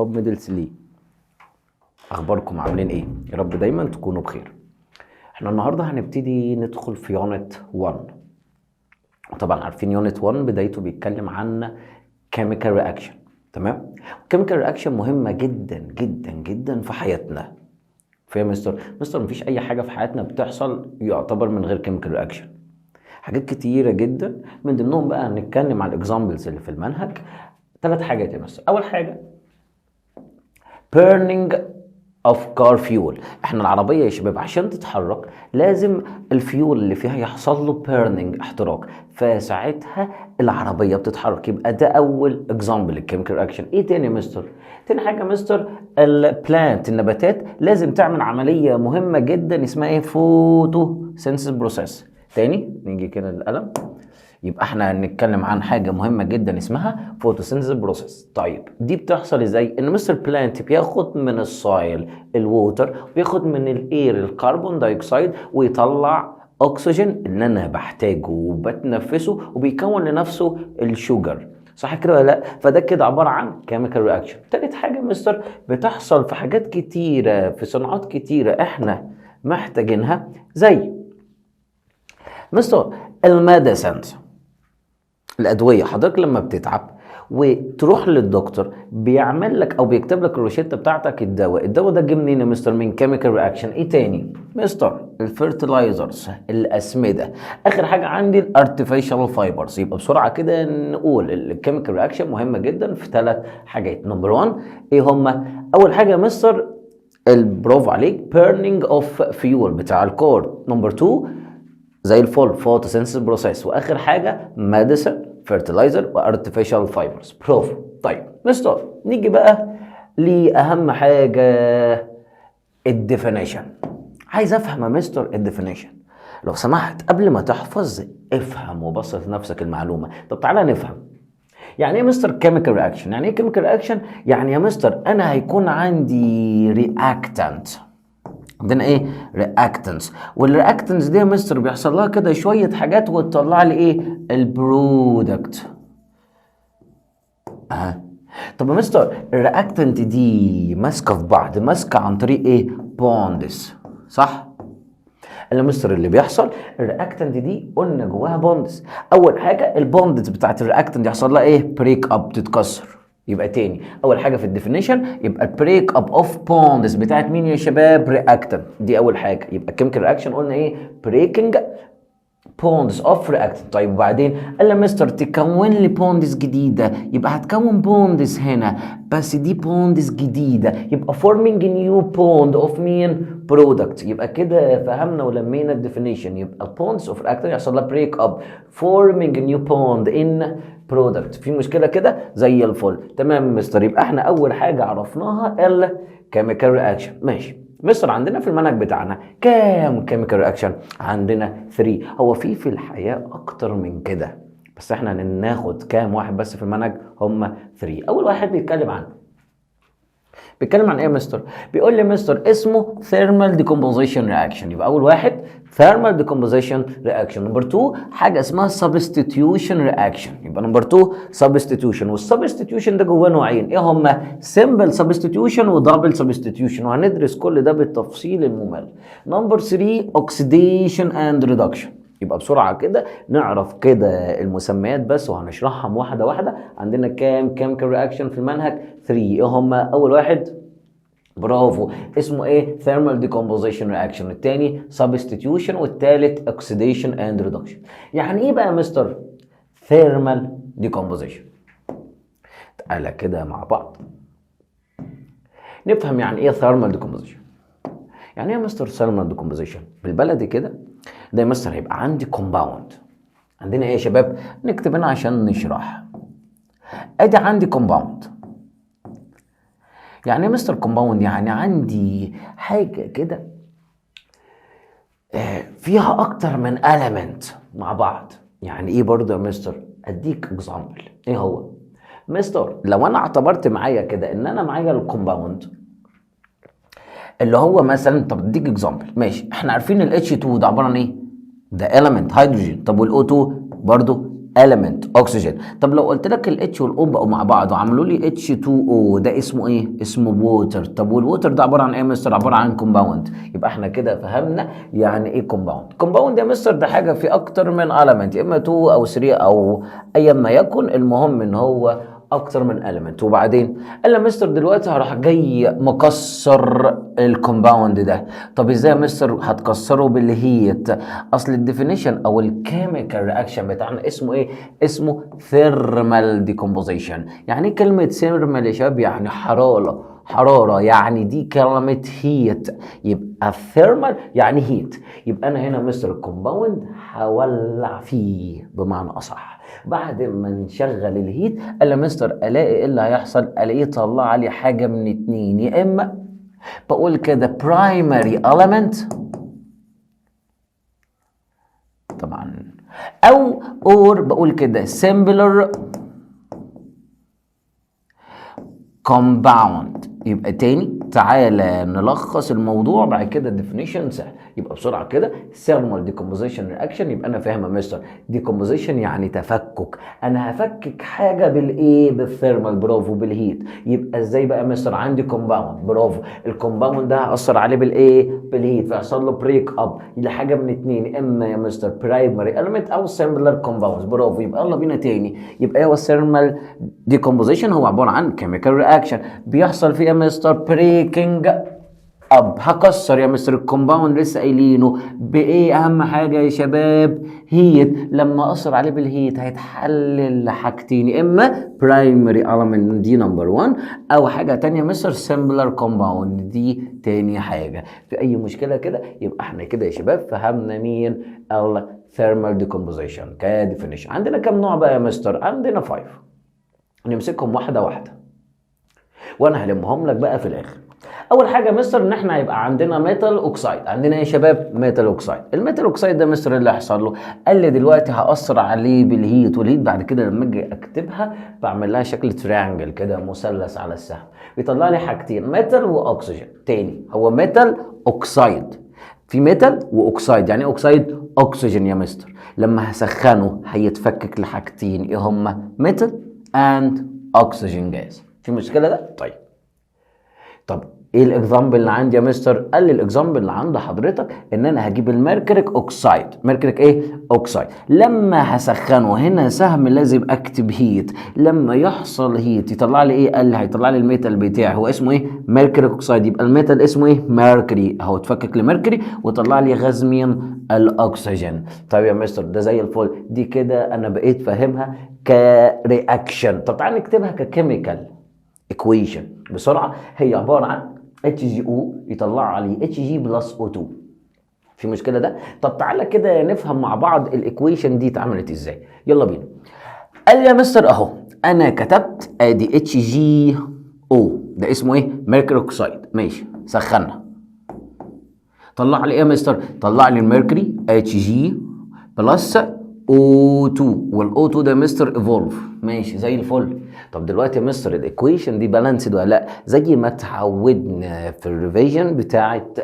طلاب ميدل سلي، اخباركم عاملين ايه؟ يا رب دايما تكونوا بخير. احنا النهارده هنبتدي ندخل في يونت 1. طبعا عارفين يونت 1 بدايته بيتكلم عن كيميكال رياكشن، تمام؟ الكيميكال رياكشن مهمه جدا جدا جدا في حياتنا. فيا مستر مفيش اي حاجه في حياتنا بتحصل يعتبر من غير كيميكال رياكشن. حاجات كتيره جدا، من ضمنهم بقى هنتكلم على الاكزامبلز اللي في المنهج. 3 حاجات يا مستر. اول حاجه burning of car fuel. احنا العربيه يا شباب عشان تتحرك لازم الفيول اللي فيها يحصل له burning، احتراق، فساعتها العربيه بتتحرك. يبقى ده اول اكزامبل الكيميكال رياكشن. ايه تاني يا مستر؟ تاني حاجه مستر البلانت، النباتات لازم تعمل عمليه مهمه جدا اسمها ايه؟ فوتوسينثيسيس بروسيس. تاني نيجي كده للقلم. يبقى احنا هنتكلم عن حاجه مهمه جدا اسمها فوتوسينثيسيس بروسيس. طيب دي بتحصل ازاي؟ ان مستر بلانت بياخد من السايل الووتر، بياخد من الاير الكربون دايوكسيد، ويطلع اكسجين اللي انا بحتاجه وبتنفسه، وبيكون لنفسه الشوجر. صح كده ولا لا؟ فده كده عباره عن كيميكال رياكشن. تالت حاجه مستر بتحصل في حاجات كتيره، في صناعات كتيره احنا محتاجينها، زي مستر الميديسنز، الادويه. حضرتك لما بتتعب وتروح للدكتور بيعمل لك او بيكتب لك الروشته بتاعتك الدواء ده جه منين يا مستر؟ من كيميكال رياكشن. ايه تاني مستر؟ الفيرتلايزرز، الاسمده. اخر حاجه عندي الارتفيشال فايبرز. يبقى بسرعه كده نقول الكيميكال رياكشن مهمه جدا في 3 حاجات. نمبر 1 ايه هما؟ اول حاجه يا مستر البروف عليك بيرنينج اوف فيول بتاع الكور. نمبر 2 زي الفل فوتوسينثيسيس بروسيس. واخر حاجه ميديسن، فيرتلايزر، وارتفيشال فايبرز. برافو. طيب مستر نيجي بقى لاهم حاجه، الديفينيشن. عايز افهم يا مستر الديفينيشن. لو سمحت قبل ما تحفظ افهم وبسط نفسك المعلومه. طب تعالى نفهم يعني ايه مستر كيميكال رياكشن. يعني ايه كيميكال رياكشن؟ يعني يا مستر انا هيكون عندي رياكتنت، عندنا ايه؟ رياكتنس. والرياكتنس دي يا مستر بيحصل لها كده شويه حاجات وتطلع لي ايه؟ البرودكت. طب يا مستر الرياكتنت دي ماسكه في بعض، ماسكه عن طريق ايه؟ بوندس، صح؟ اللي مستر اللي بيحصل الرياكتنت دي قلنا جواها بوندس. اول حاجه البوندس بتاعت الرياكتنت يحصل لها ايه؟ بريك اب، تتكسر. يبقى تاني اول حاجه في الديفينيشن يبقى البريك اب اوف بوندز بتاعت مين يا شباب؟ رياكتنت. دي اول حاجه. يبقى كيميكال رياكشن قلنا ايه؟ بريكنج بوندز اوف رياكتنت. طيب وبعدين قال لي مستر تكون لي بوندز جديده، يبقى هتكون بوندز هنا بس دي بوندز جديده، يبقى فورمينج نيو بوند اوف مين؟ برودكت. يبقى كده فهمنا ولمينا الديفينيشن. يبقى بوندز اوف رياكتنت يحصل لها بريك اب، فورمينج نيو بوند ان برودكت. في مشكله كده؟ زي الفل. تمام مستر. يبقى احنا اول حاجه عرفناها الكيميكال رياكشن. ماشي مستر عندنا في المنهج بتاعنا كام كيميكال رياكشن؟ عندنا 3. هو في الحياه اكتر من كده، بس احنا هناخد كام واحد بس في المنهج؟ هم 3. اول واحد بيتكلم عن ايه يا مستر؟ بيقول لي مستر اسمه ثيرمال ديكومبوزيشن رياكشن. يبقى اول واحد ثيرمال ديكومبوزيشن رياكشن. نمبر 2 حاجه اسمها سبستيتيوشن رياكشن. يبقى نمبر 2 سبستيتيوشن. والسبستيتيوشن ده جواه نوعين، ايه هما؟ سمبل سبستيتيوشن ودبل سبستيتيوشن، وهندرس كل ده بالتفصيل الممل. نمبر 3 اوكسيديشن اند ريدكشن. يبقى بسرعه كده نعرف كده المسميات بس وهنشرحهم واحده واحده. عندنا كام كيميكال رياكشن في المنهج؟ 3. ايه هم؟ اول واحد برافو اسمه ايه؟ ثيرمال ديكومبوزيشن رياكشن، الثاني سبستيتيوشن، والثالث اوكسيديشن اند ريدكشن. يعني ايه بقى يا مستر ثيرمال ديكومبوزيشن؟ تعالى كده مع بعض نفهم يعني ايه ثيرمال ديكومبوزيشن. يعني ايه يا مستر ثيرمال ديكومبوزيشن؟ بالبلدي كده ده يا مستر هيبقى عندي كومباوند. عندنا ايه يا شباب؟ نكتب هنا عشان نشرح. ادي عندي كومباوند. يعني ايه مستر كومباوند؟ يعني عندي حاجه كده فيها اكتر من element مع بعض. يعني ايه برضه يا مستر؟ اديك اكزامبل. ايه هو مستر؟ لو انا اعتبرت معايا كده ان انا معايا الكومباوند اللي هو مثلا، طب اديك اكزامبل. ماشي احنا عارفين ال H2 ده عباره عن ايه؟ ده element هيدروجين. طب وال O2 برضه element oxygen. طب لو قلت لك ال H وال O بقوا مع بعض وعملوا لي H2O ده اسمه ايه؟ اسمه water. طب والووتر ده عباره عن ايه يا مستر؟ عباره عن كومباوند. يبقى احنا كده فهمنا يعني ايه كومباوند. كومباوند يا مستر ده حاجه في اكتر من element، يا اما 2 او 3 او ايا ما يكن، المهم ان هو اكتر من element. وبعدين قال لي مستر دلوقتي هروح جاي مكسر الكومباوند ده. طب ازاي يا مستر هتكسره؟ بالهيت. اصل الديفينيشن او الكيميكال رياكشن بتاعنا اسمه ايه؟ اسمه ثيرمال ديكومبوزيشن. يعني ايه كلمه ثيرمال يا شباب؟ يعني حراره، يعني دي كلمه هيت، يبقى الثيرمال يعني هيت. يبقى انا هنا مستر الكومباوند هولع فيه بمعنى اصح. بعد ما نشغل الهيت قال لي مستر الاقي ايه اللي هيحصل؟ الاقيه طلع لي حاجه من اتنين، يا اما بقول كده primary element طبعا، or بقول كده similar compound. يبقى تاني تعالى نلخص الموضوع بعد كده definition سهل. يبقى بسرعه كده thermal decomposition reaction. يبقى انا فاهم يا مستر decomposition يعني تفكك، انا هفكك حاجه بالايه؟ بالثيرمال. برافو، بالهيت. يبقى ازاي بقى يا مستر؟ عندي كومباوند، برافو، الكومباوند ده هاثر عليه بالايه؟ بالهيت، فيحصل له بريك اب لحاجه من اتنين، اما يا مستر برايمري element او similar compounds. برافو. يبقى يلا بينا تاني. يبقى هو الثيرمال decomposition هو عباره عن chemical reaction بيحصل فيه يا مستر بريكنج اب. هكسر يا مستر الكومباوند لسه قايلينه بايه؟ اهم حاجه يا شباب هيت. لما اثر عليه بالهيت هيتحلل لحاجتين، اما برايمري element دي نمبر 1، او حاجه تانية مستر سيمبلر كومباوند دي تاني حاجه. في اي مشكله كده؟ يبقى احنا كده يا شباب فهمنا مين الثيرمال ديكومبوزيشن كديفينيشن. عندنا كم نوع بقى يا مستر؟ عندنا 5، نمسكهم واحده واحده وانا هلمهم لك بقى في الاخر. اول حاجه مستر ان احنا هيبقى عندنا ميتال اوكسايد. عندنا يا شباب ميتال اوكسايد. الميتال اوكسايد ده مستر اللي هيحصل له؟ قال لي دلوقتي هاثر عليه بالهيت، والهيت بعد كده لما اجي اكتبها بعمل لها شكل تريانجل كده، مثلث على السهم، بيطلع لي حاجتين ميتال واكسجين. تاني هو ميتال اوكسايد، في ميتال واوكسايد. يعني اوكسايد اكسجين يا مستر. لما هسخنه هيتفكك لحاجتين، ايه هما؟ ميتال اند اكسجين جاز. في مشكله ده؟ طب ايه الاكزامبل اللي عندي يا مستر؟ قال لي الاكزامبل اللي عند حضرتك ان انا هجيب الميركوريك اوكسايد. ميركوريك ايه؟ اوكسايد. لما هسخنه هنا سهم لازم اكتب هيت، لما يحصل هيت يطلع لي ايه؟ قال لي هيطلع لي الميتال بتاعي هو اسمه ايه؟ ميركوريك اوكسايد. يبقى الميتال اسمه ايه؟ ميركوري اهو، اتفكك لميركوري وطلع لي غاز مين؟ الاكسجين. طيب يا مستر ده زي الفل، دي كده انا بقيت فاهمها كرياكشن. طب تعالى نكتبها ككيميكال ايكويشن بسرعه. هي عباره عن HGO يطلع لي HG بلس O2. في مشكله ده؟ طب تعالى كده نفهم مع بعض الايكويشن دي اتعملت ازاي. يلا بينا. قال لي يا مستر اهو انا كتبت ادي HGO ده اسمه ايه؟ ميركوري اوكسايد. ماشي، سخنا طلع لي ايه يا مستر؟ طلع لي الميركوري HG بلس O2، والO2 ده مستر ايفولف. ماشي زي الفل. طب دلوقتي يا مستر الايكويشن دي بالانسد ولا لا؟ زي ما اتعودنا في الريفيجن بتاعت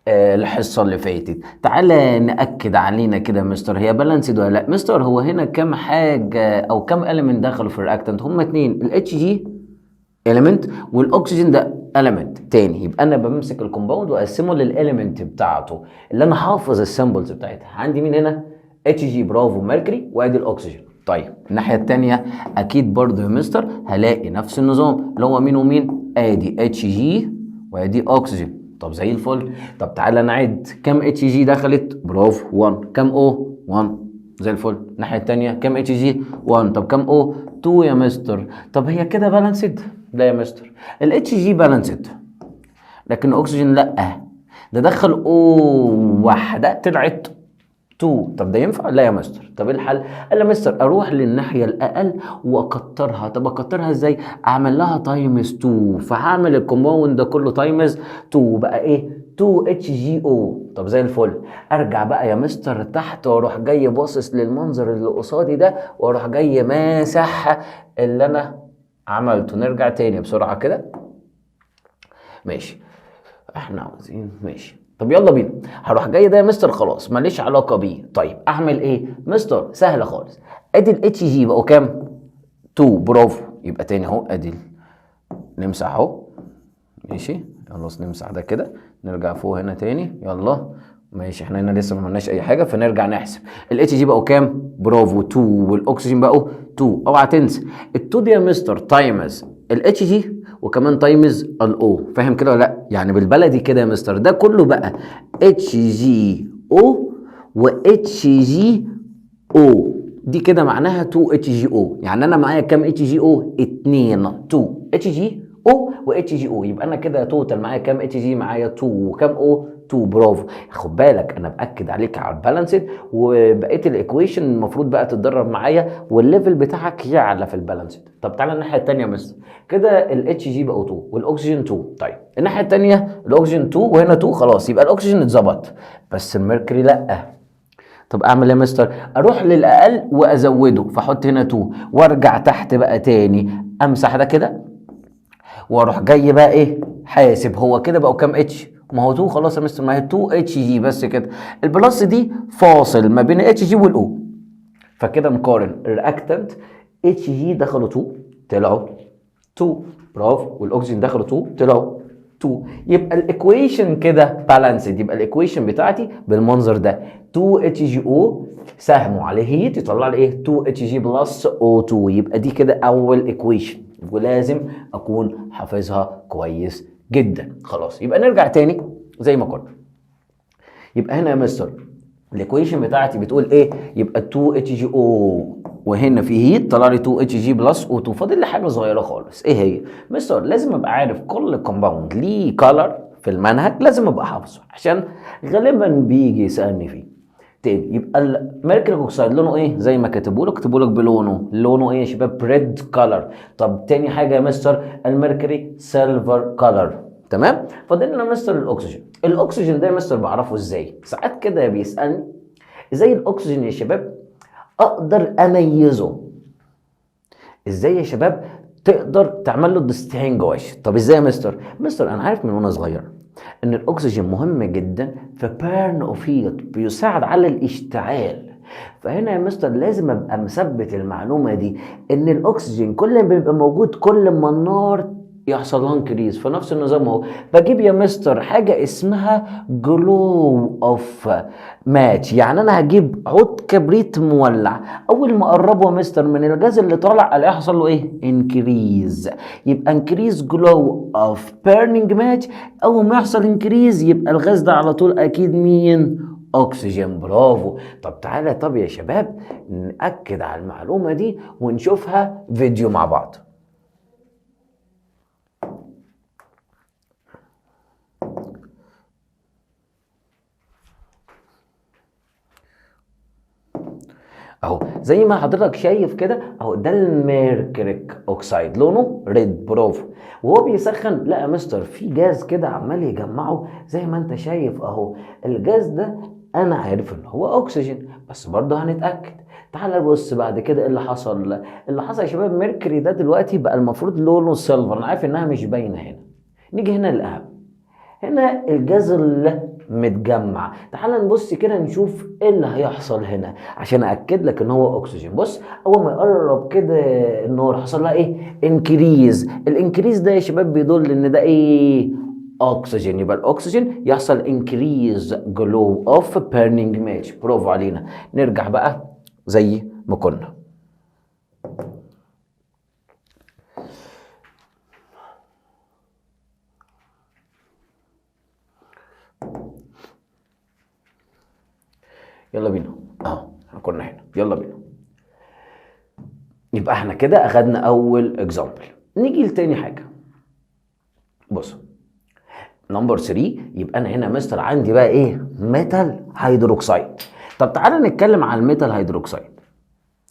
الحصه اللي فاتت. تعالى ناكد علينا كده يا مستر، هي بالانسد ولا لا؟ مستر هو هنا كام حاجه او كام اليمنت دخلوا في الرياكتنت؟ هما اتنين، الاتش جي اليمنت والاكسجين ده اليمنت تاني. يبقى انا بمسك الكومباوند واقسمه للاليمنت بتاعته اللي انا حافظ السيمبلز بتاعتها. عندي مين هنا؟ اتش جي، برافو، ميركوري، وادي الاكسجين. طيب الناحيه الثانيه اكيد برضه يا مستر هلاقي نفس النظام اللي هو مين ومين؟ ادي اتش جي وادي اكسجين. طب زي الفل. طب تعالى نعد كام اتش جي دخلت؟ برافو 1. كام او؟ 1. زي الفل. الناحيه الثانيه كام اتش جي؟ 1. طب كام او؟ 2 يا مستر. طب هي كده بالانسد؟ لا يا مستر، الاتش جي بالانسد لكن الاكسجين لا، ده دخل او واحده طلعت 2. طب ده ينفع؟ لا يا مستر. طب ايه الحل؟ قال لي مستر اروح للناحيه الاقل واكترها. طب اكترها ازاي؟ اعمل لها تايمز 2، فهعمل الكومباوند ده كله تايمز 2 بقى ايه؟ 2 اتش جي او. طب زي الفل. ارجع بقى يا مستر تحت واروح جاي باصص للمنظر اللي قصادي ده واروح جاي ماسح اللي انا عملته. نرجع تاني بسرعه كده. ماشي احنا عاوزين، ماشي طب يلا بينا. هروح جاي ده يا مستر خلاص ماليش علاقه بيه. طيب اعمل ايه مستر؟ سهله خالص. ادي الاتش جي بقوا كام؟ 2. برافو. يبقى تاني اهو ادي نمسح اهو، ماشي خلاص نمسح ده كده، نرجع فوق هنا تاني يلا ماشي. احنا هنا لسه ما عملناش اي حاجه، فنرجع نحسب. الاتش جي بقوا كام؟ برافو 2. والاكسجين بقوا 2. اوعى تنسى ال2 دي يا مستر تايمز الاتش جي وكمان تايمز الاو، فاهم كده ولا لا؟ يعني بالبلدي كده يا مستر ده كله بقى اتش جي او واتش جي او، دي كده معناها 2 اتش جي او. يعني انا معايا كام اتش جي او؟ 2. 2 اتش جي او واتش جي او، يبقى انا كده توتال معايا كام اتش جي؟ معايا 2. وكام او؟ 2. برافو. خد بالك انا باكد عليك على البالانسد، وبقيه الايكويشن المفروض بقى تتدرب معايا والليفل بتاعك يعلى في البالانسد. طب تعالى الناحيه الثانيه يا مستر، كده الاتش جي بقوا 2 والاكسجين 2. طيب الناحيه الثانيه الاكسجين 2 وهنا 2، خلاص يبقى الاكسجين اتظبط، بس الميركوري لا. طب اعمل ايه يا مستر؟ اروح للاقل وازوده، فاحط هنا 2 وارجع تحت بقى تاني امسح ده كده واروح جاي بقى ايه حاسب هو كده بقوا كام اتش؟ ما هو 2 خلاص يا مستر، ما هي 2 اتش جي بس كده. البلس دي فاصل ما بين الاتش جي والاو، فكده نقارن الرياكتنت اتش جي دخلوا 2 طلعوا 2 برافو، والاكسجين دخلوا 2 طلعوا 2. يبقى الايكويشن كده بالانسد، يبقى الايكويشن بتاعتي بالمنظر ده 2 اتش جي او ساهموا عليه هيت يطلع لي ايه؟ 2 اتش جي بلس او 2. يبقى دي كده اول ايكويشن، ولازم اكون حافظها كويس جدا. خلاص يبقى نرجع تاني زي ما كنا. يبقى هنا يا مستر الايكويشن بتاعتي بتقول ايه؟ يبقى 2 اتش جي او وهنا في هيت طلع لي 2 اتش جي بلس او 2. فاضل لي حاجه صغيره خالص، ايه هي؟ مستر لازم ابقى عارف كل كومباوند ليه كلر في المنهج، لازم ابقى حافظه عشان غالبا بيجي يسالني فيه. تاني يبقى الميركوري اوكسايد لونه ايه؟ زي ما كاتبوا لك بلونه، لونه ايه يا شباب؟ ريد كلر. طب تاني حاجه يا مستر الميركوري سيلفر كلر. تمام؟ فاضل لنا مستر الاكسجين. الاكسجين ده يا مستر بعرفه ازاي؟ ساعات كده بيسالني ازاي الاكسجين يا شباب اقدر اميزه. ازاي يا شباب تقدر تعمل له ديستنجوش؟ طب ازاي يا مستر؟ مستر انا عارف من وانا صغير ان الاكسجين مهم جدا في بيرن اوف هيت، بيساعد على الاشتعال. فهنا يا مستر لازم ابقى مثبت المعلومه دي ان الاكسجين كل ما بيبقى موجود كل ما النار يحصل لها انكريز. في نفس النظام اهو بجيب يا مستر حاجه اسمها جلو اوف ماتش، يعني انا هجيب عود كبريت مولع، اول ما اقربه يا مستر من الغاز اللي طالع الاقي يحصل له ايه؟ انكريز. يبقى انكريز جلو اوف بيرنينج ماتش، اول ما يحصل انكريز يبقى الغاز ده على طول اكيد مين؟ اكسجين. برافو. طب تعالى طب يا شباب نأكد على المعلومه دي ونشوفها فيديو مع بعض. اهو زي ما حضرتك شايف كده اهو ده الميركوريك اوكسايد لونه ريد. برافو. وهو بيسخن لا يا مستر في جاز كده عمال يجمعه زي ما انت شايف اهو. الجاز ده انا عارف ان هو اكسجين، بس برضه هنتاكد. تعال بص بعد كده ايه اللي حصل. اللي حصل يا شباب ميركوري ده دلوقتي بقى المفروض لونه سيلفر، انا عارف انها مش باينه هنا. نيجي هنا الاهم، هنا الجاز اللي متجمع. تعال نبص كده نشوف ايه اللي هيحصل هنا عشان اكد لك ان هو اكسجين. بص اول ما يقرب كده النور حصل لها ايه؟ انكريز. الانكريز ده يا شباب بيدل ان ده ايه؟ اكسجين. يبقى الاكسجين يحصل انكريز جلو اوف بيرنينج ماتش. برافو علينا. نرجع بقى زي ما كنا. يلا بينا اهو كنا هنا، يلا بينا. يبقى احنا كده اخدنا اول اكزامبل. نيجي لتاني حاجه. بص نمبر 3. يبقى انا هنا مستر عندي بقى ايه؟ ميتال هيدروكسيد. طب تعالى نتكلم عن الميتال هيدروكسيد.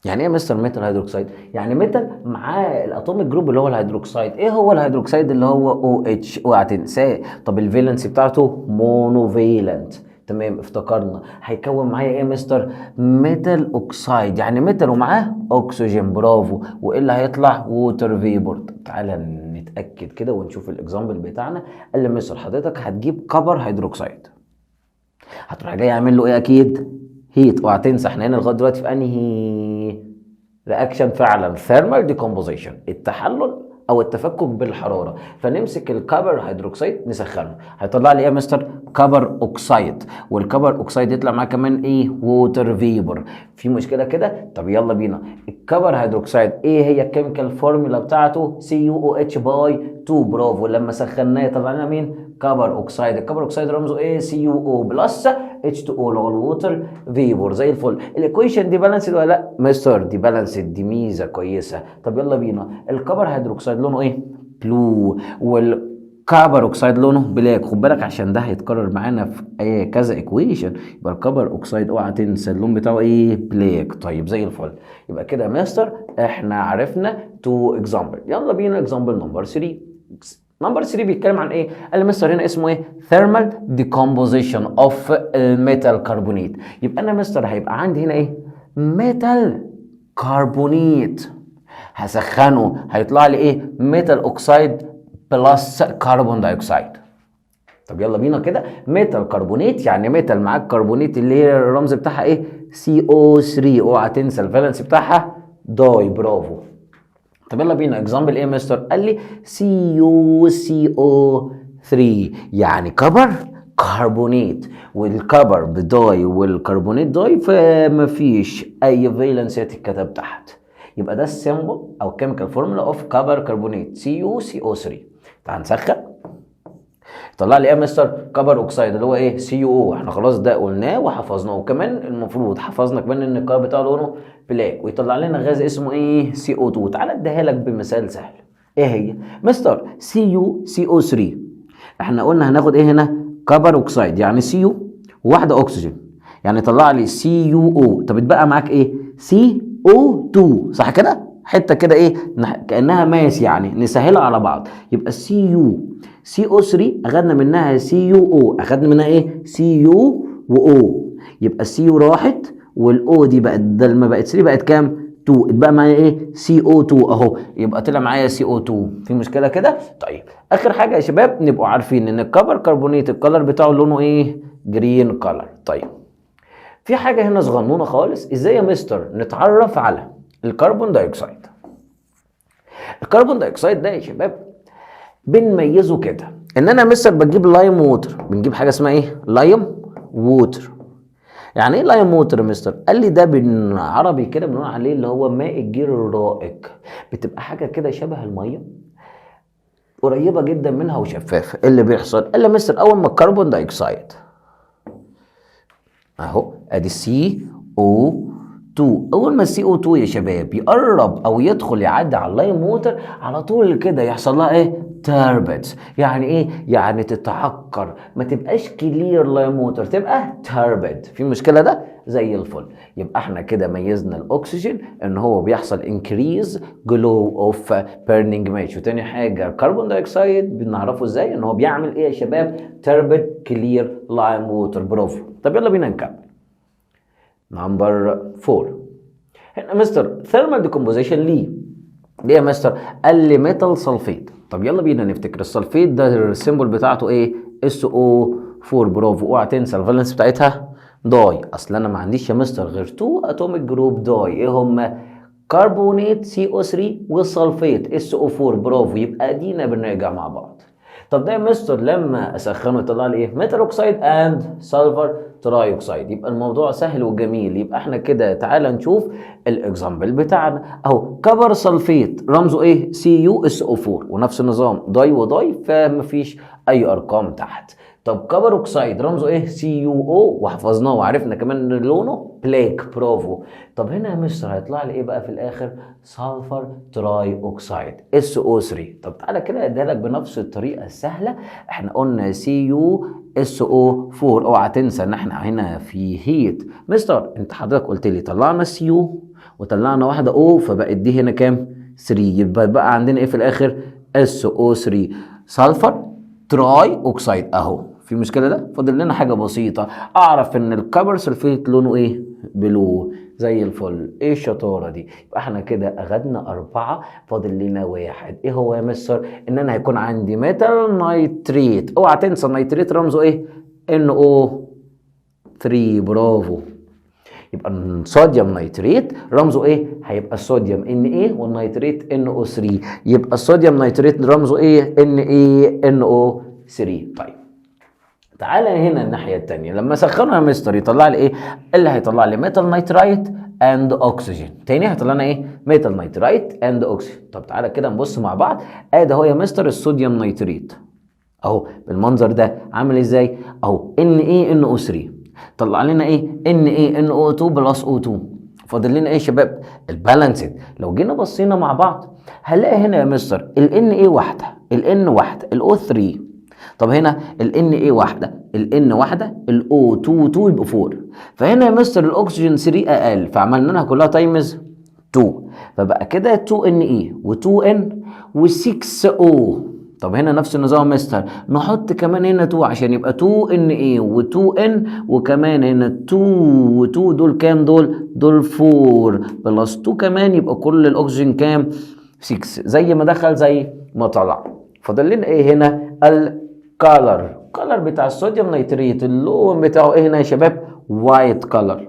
يعني ايه مستر ميتال هيدروكسيد؟ يعني ميتال معاه الاتوميك جروب اللي هو الهيدروكسيد. ايه هو الهيدروكسيد؟ اللي هو او اتش، اوعى تنساه. طب الفالنسي بتاعته مونوفالنت. تمام افتكرنا. هيكون معايا ايه مستر؟ ميتال اوكسايد، يعني ميتال ومعاه اكسجين. برافو. وايه اللي هيطلع؟ ووتر فيبور. تعالى نتاكد كده ونشوف الاكزامبل بتاعنا. قال لي مستر حضرتك هتجيب كبر هيدروكسيد، هتروح جاي يعمل له ايه؟ اكيد هيت. اوعى تنسى احنا هنا لغايه دلوقتي في انهي رياكشن فعلا ثيرمال ديكومبوزيشن، التحلل او التفكك بالحراره. فنمسك الكبر هيدروكسيد نسخنه، هيطلع لي ايه يا مستر؟ كبر اوكسايد، والكبر اوكسايد يطلع معاه كمان ايه؟ ووتر فيبر. في مشكله كده؟ طب يلا بينا. الكبر هيدروكسيد ايه هي الكيميكال فورمولا بتاعته؟ CuOH باي 2. برافو، لما سخناه طلع لنا مين؟ كبر اوكسايد. الكبر اوكسايد رمزه ايه؟ CuO بلس H2O اللي هو الووتر فيبور. زي الفل. الايكويشن دي بالانسد ولا لا؟ مستر دي بالانسد، دي ميزه كويسه. طب يلا بينا. الكبر هيدروكسيد لونه ايه؟ بلو، والكبر اوكسيد لونه بلاك. خد بالك عشان ده هيتكرر معانا في كذا ايكويشن. يبقى الكبر اوكسيد اوعى تنسى اللون بتاعه ايه؟ بلاك. طيب زي الفل. يبقى كده يا مستر احنا عرفنا 2 اكزامبل. يلا بينا اكزامبل نمبر 3. نمبر 3 بيتكلم عن ايه؟ قال لي مستر هنا اسمه ايه؟ ثيرمال ديكومبوزيشن اوف الميتال كربونيت. يبقى انا مستر هيبقى عندي هنا ايه؟ ميتال كربونيت، هسخنه هيطلع لي ايه؟ ميتال اوكسايد بلس كربون دايوكسيد. طب يلا بينا كده. ميتال كربونيت يعني ميتال معاك كربونيت اللي هي الرمز بتاعها ايه؟ CO3. اوعى تنسى الفالنس بتاعها داي. برافو. طب يلا بينا اكزامبل ايه يا مستر؟ قال لي CuCO3 يعني كبر كربونيت، والكبر بداي والكربونيت داي، فمفيش اي فالنسات اتكتب تحت. يبقى ده السيمبل او الكيميكال فورمولا اوف كبر كربونيت CuCO3. تعال نسخن. طلع لي ايه يا مستر؟ كبر اوكسايد اللي هو ايه؟ CuO. احنا خلاص ده قلناه وحفظناه، وكمان المفروض حفظنا كمان ان الكبر بتاعه لونه بلاك. ويطلع لنا غاز اسمه ايه؟ CO2. تعال اديها لك بمثال سهل. ايه هي؟ مستر CuCO3 احنا قلنا هناخد ايه هنا؟ كبر اوكسايد يعني CO وواحده اكسجين، يعني طلع لي CuO. طب اتبقى معاك ايه؟ CO2 صح كده؟ حته كده ايه؟ كانها ماس يعني، نسهلها على بعض. يبقى CO3 اخدنا منها CuO، اخدنا منها ايه؟ CU وO. يبقى الCU راحت والO دي بقت، ده لما بقت 3 بقت كام؟ 2. اتبقى معايا ايه؟ CO2 اهو. يبقى طلع معايا CO2. في مشكله كده؟ طيب اخر حاجه يا شباب نبقوا عارفين ان الكبر كربونيت الكلر بتاعه لونه ايه؟ جرين كلر. طيب في حاجه هنا صغنونه خالص، ازاي يا مستر نتعرف على الكربون دايوكسيد؟ الكربون دايوكسيد ده يا شباب بنميزه كده ان انا مستر بجيب لايم ووتر، بنجيب حاجه اسمها ايه؟ لايم ووتر. يعني ايه لايم ووتر يا مستر؟ قال لي ده بالعربي كده بنقول عليه اللي هو ماء الجير الرائق. بتبقى حاجه كده شبه الميه، قريبه جدا منها وشفافه. اللي بيحصل قال لي مستر اول ما الكربون دايوكسيد اهو ادي CO2، اول ما CO2 يا شباب يقرب او يدخل يعدي على اللايم ووتر على طول كده يحصل لها ايه؟ تربت. يعني ايه؟ يعني تتعكر، ما تبقاش كلير لايم ووتر، تبقى تربت. في مشكله ده؟ زي الفل. يبقى احنا كده ميزنا الاكسجين ان هو بيحصل انكريز جلو اوف بيرنينج ماتش. وتاني حاجه الكربون دايوكسيد بنعرفه ازاي؟ ان هو بيعمل ايه يا شباب؟ تربت كلير لايم ووتر. برافو. طب يلا بينا نكمل. نمبر 4 هنا مستر ثيرمال ديكومبوزيشن ليه يا مستر؟ قال لي ميتال سلفيت. طب يلا بينا نفتكر السلفيت ده السيمبل بتاعته ايه؟ SO4. برافو. اوعى تنسى الفالنس بتاعتها داي. اصل انا ما عنديش يا مستر غير 2 اتوميك جروب داي. ايه هما؟ كربونيت CO3 والسلفيت SO4. برافو. يبقى ادينا بنرجع مع بعض. طب ده يا مستر لما اسخنه يطلع لي ايه؟ ميتال اوكسايد اند سلفر تراي اوكسايد. يبقى الموضوع سهل وجميل. يبقى احنا كده تعالى نشوف الاكزامبل بتاعنا اهو. كبر سلفيت رمزه ايه؟ CuSO4، ونفس النظام داي وداي، فمفيش اي ارقام تحت. طب كبر اوكسايد رمزه ايه؟ CuO، وحفظناه وعرفنا كمان ان لونه بلاك. برافو. طب هنا يا مستر هيطلع لي ايه بقى في الاخر؟ سلفر تراي اوكسايد SO3. طب تعالى كده اديها لك بنفس الطريقه السهله. احنا قلنا CuSO4. اوعى تنسى ان احنا هنا في هيت. مستر انت حضرتك قلت لي طلعنا CO وطلعنا واحده O، فبقت دي هنا كام؟ 3. يبقى بقى عندنا ايه في الاخر؟ SO3 سلفر تراي اوكسايد اهو. في مشكله ده؟ فاضل لنا حاجه بسيطه، اعرف ان الكبر سلفيت لونه ايه؟ بلو. زي الفل. ايه الشطاره دي؟ يبقى احنا كده اخدنا 4، فاضل لنا 1. ايه هو يا مستر؟ ان انا هيكون عندي ميتال نايتريت. اوعى تنسى النيتريت رمزه ايه؟ NO3. برافو. يبقى الصوديوم نيتريت رمزه ايه؟ هيبقى الصوديوم Na والنيتريت NO3. يبقى الصوديوم نيتريت رمزه ايه؟ NaNO3. طيب تعالى هنا الناحيه الثانيه، لما سخنه يا مستر يطلع لي ايه؟ اللي هيطلع لي ميتال نيترايت اند اوكسجين. تاني هيطلع لنا ايه؟ ميتال نيترايت اند اوكسجين. طب تعالى كده نبص مع بعض. ادي اهو يا مستر الصوديوم نيتريت اهو بالمنظر ده، عامل ازاي؟ اهو NaNO3 طلع لنا ايه؟ NaNO2 بلس O2. فاضل لنا ايه يا شباب؟ البالانسد. لو جينا بصينا مع بعض هنلاقي هنا يا مستر ال Na واحده، ال N واحده، ال O3. طب هنا ال Na واحده، ال N واحده، ال O2 2 يبقى 4. فهنا يا مستر الاكسجين 3 اقل، فعملنا لها كلها تايمز 2، فبقى كده 2 Na و2 N و6 O. طب هنا نفس النظام مستر، نحط كمان هنا 2 عشان يبقى 2 Na و2 N، وكمان هنا 2 و2 دول كام؟ دول 4 بلس 2 كمان، يبقى كل الاكسجين كام؟ 6. زي ما دخل زي ما طلع. فاضل لنا ايه هنا؟ الكالر بتاع الصوديوم نيتريت، اللون بتاعه ايه هنا يا شباب؟ وايت كالر.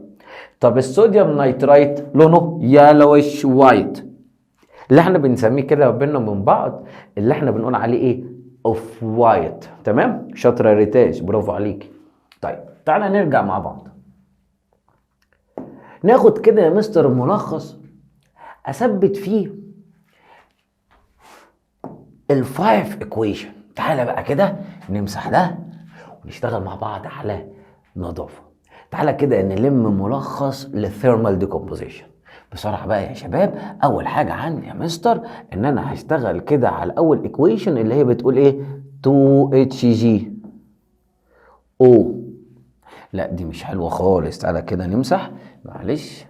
طب الصوديوم نيترايت لونه يالوش وايت، اللي احنا بنسميه كده بينا من بعض، اللي احنا بنقول عليه ايه؟ اوف وايت. تمام؟ شاطره ريتاج، برافو عليك. طيب تعالى نرجع مع بعض، ناخد كده يا مستر ملخص اثبت فيه الفايف ايكويشن. تعالى بقى كده نمسح ده ونشتغل مع بعض على نظافه. تعالى كده نلم ملخص للثيرمال ديكومبوزيشن بسرعه بقى يا شباب. اول حاجه عندي يا مستر ان انا هشتغل كده على اول ايكويشن اللي هي بتقول ايه؟ 2HgO. لا دي مش حلوه خالص، تعالى كده نمسح، معلش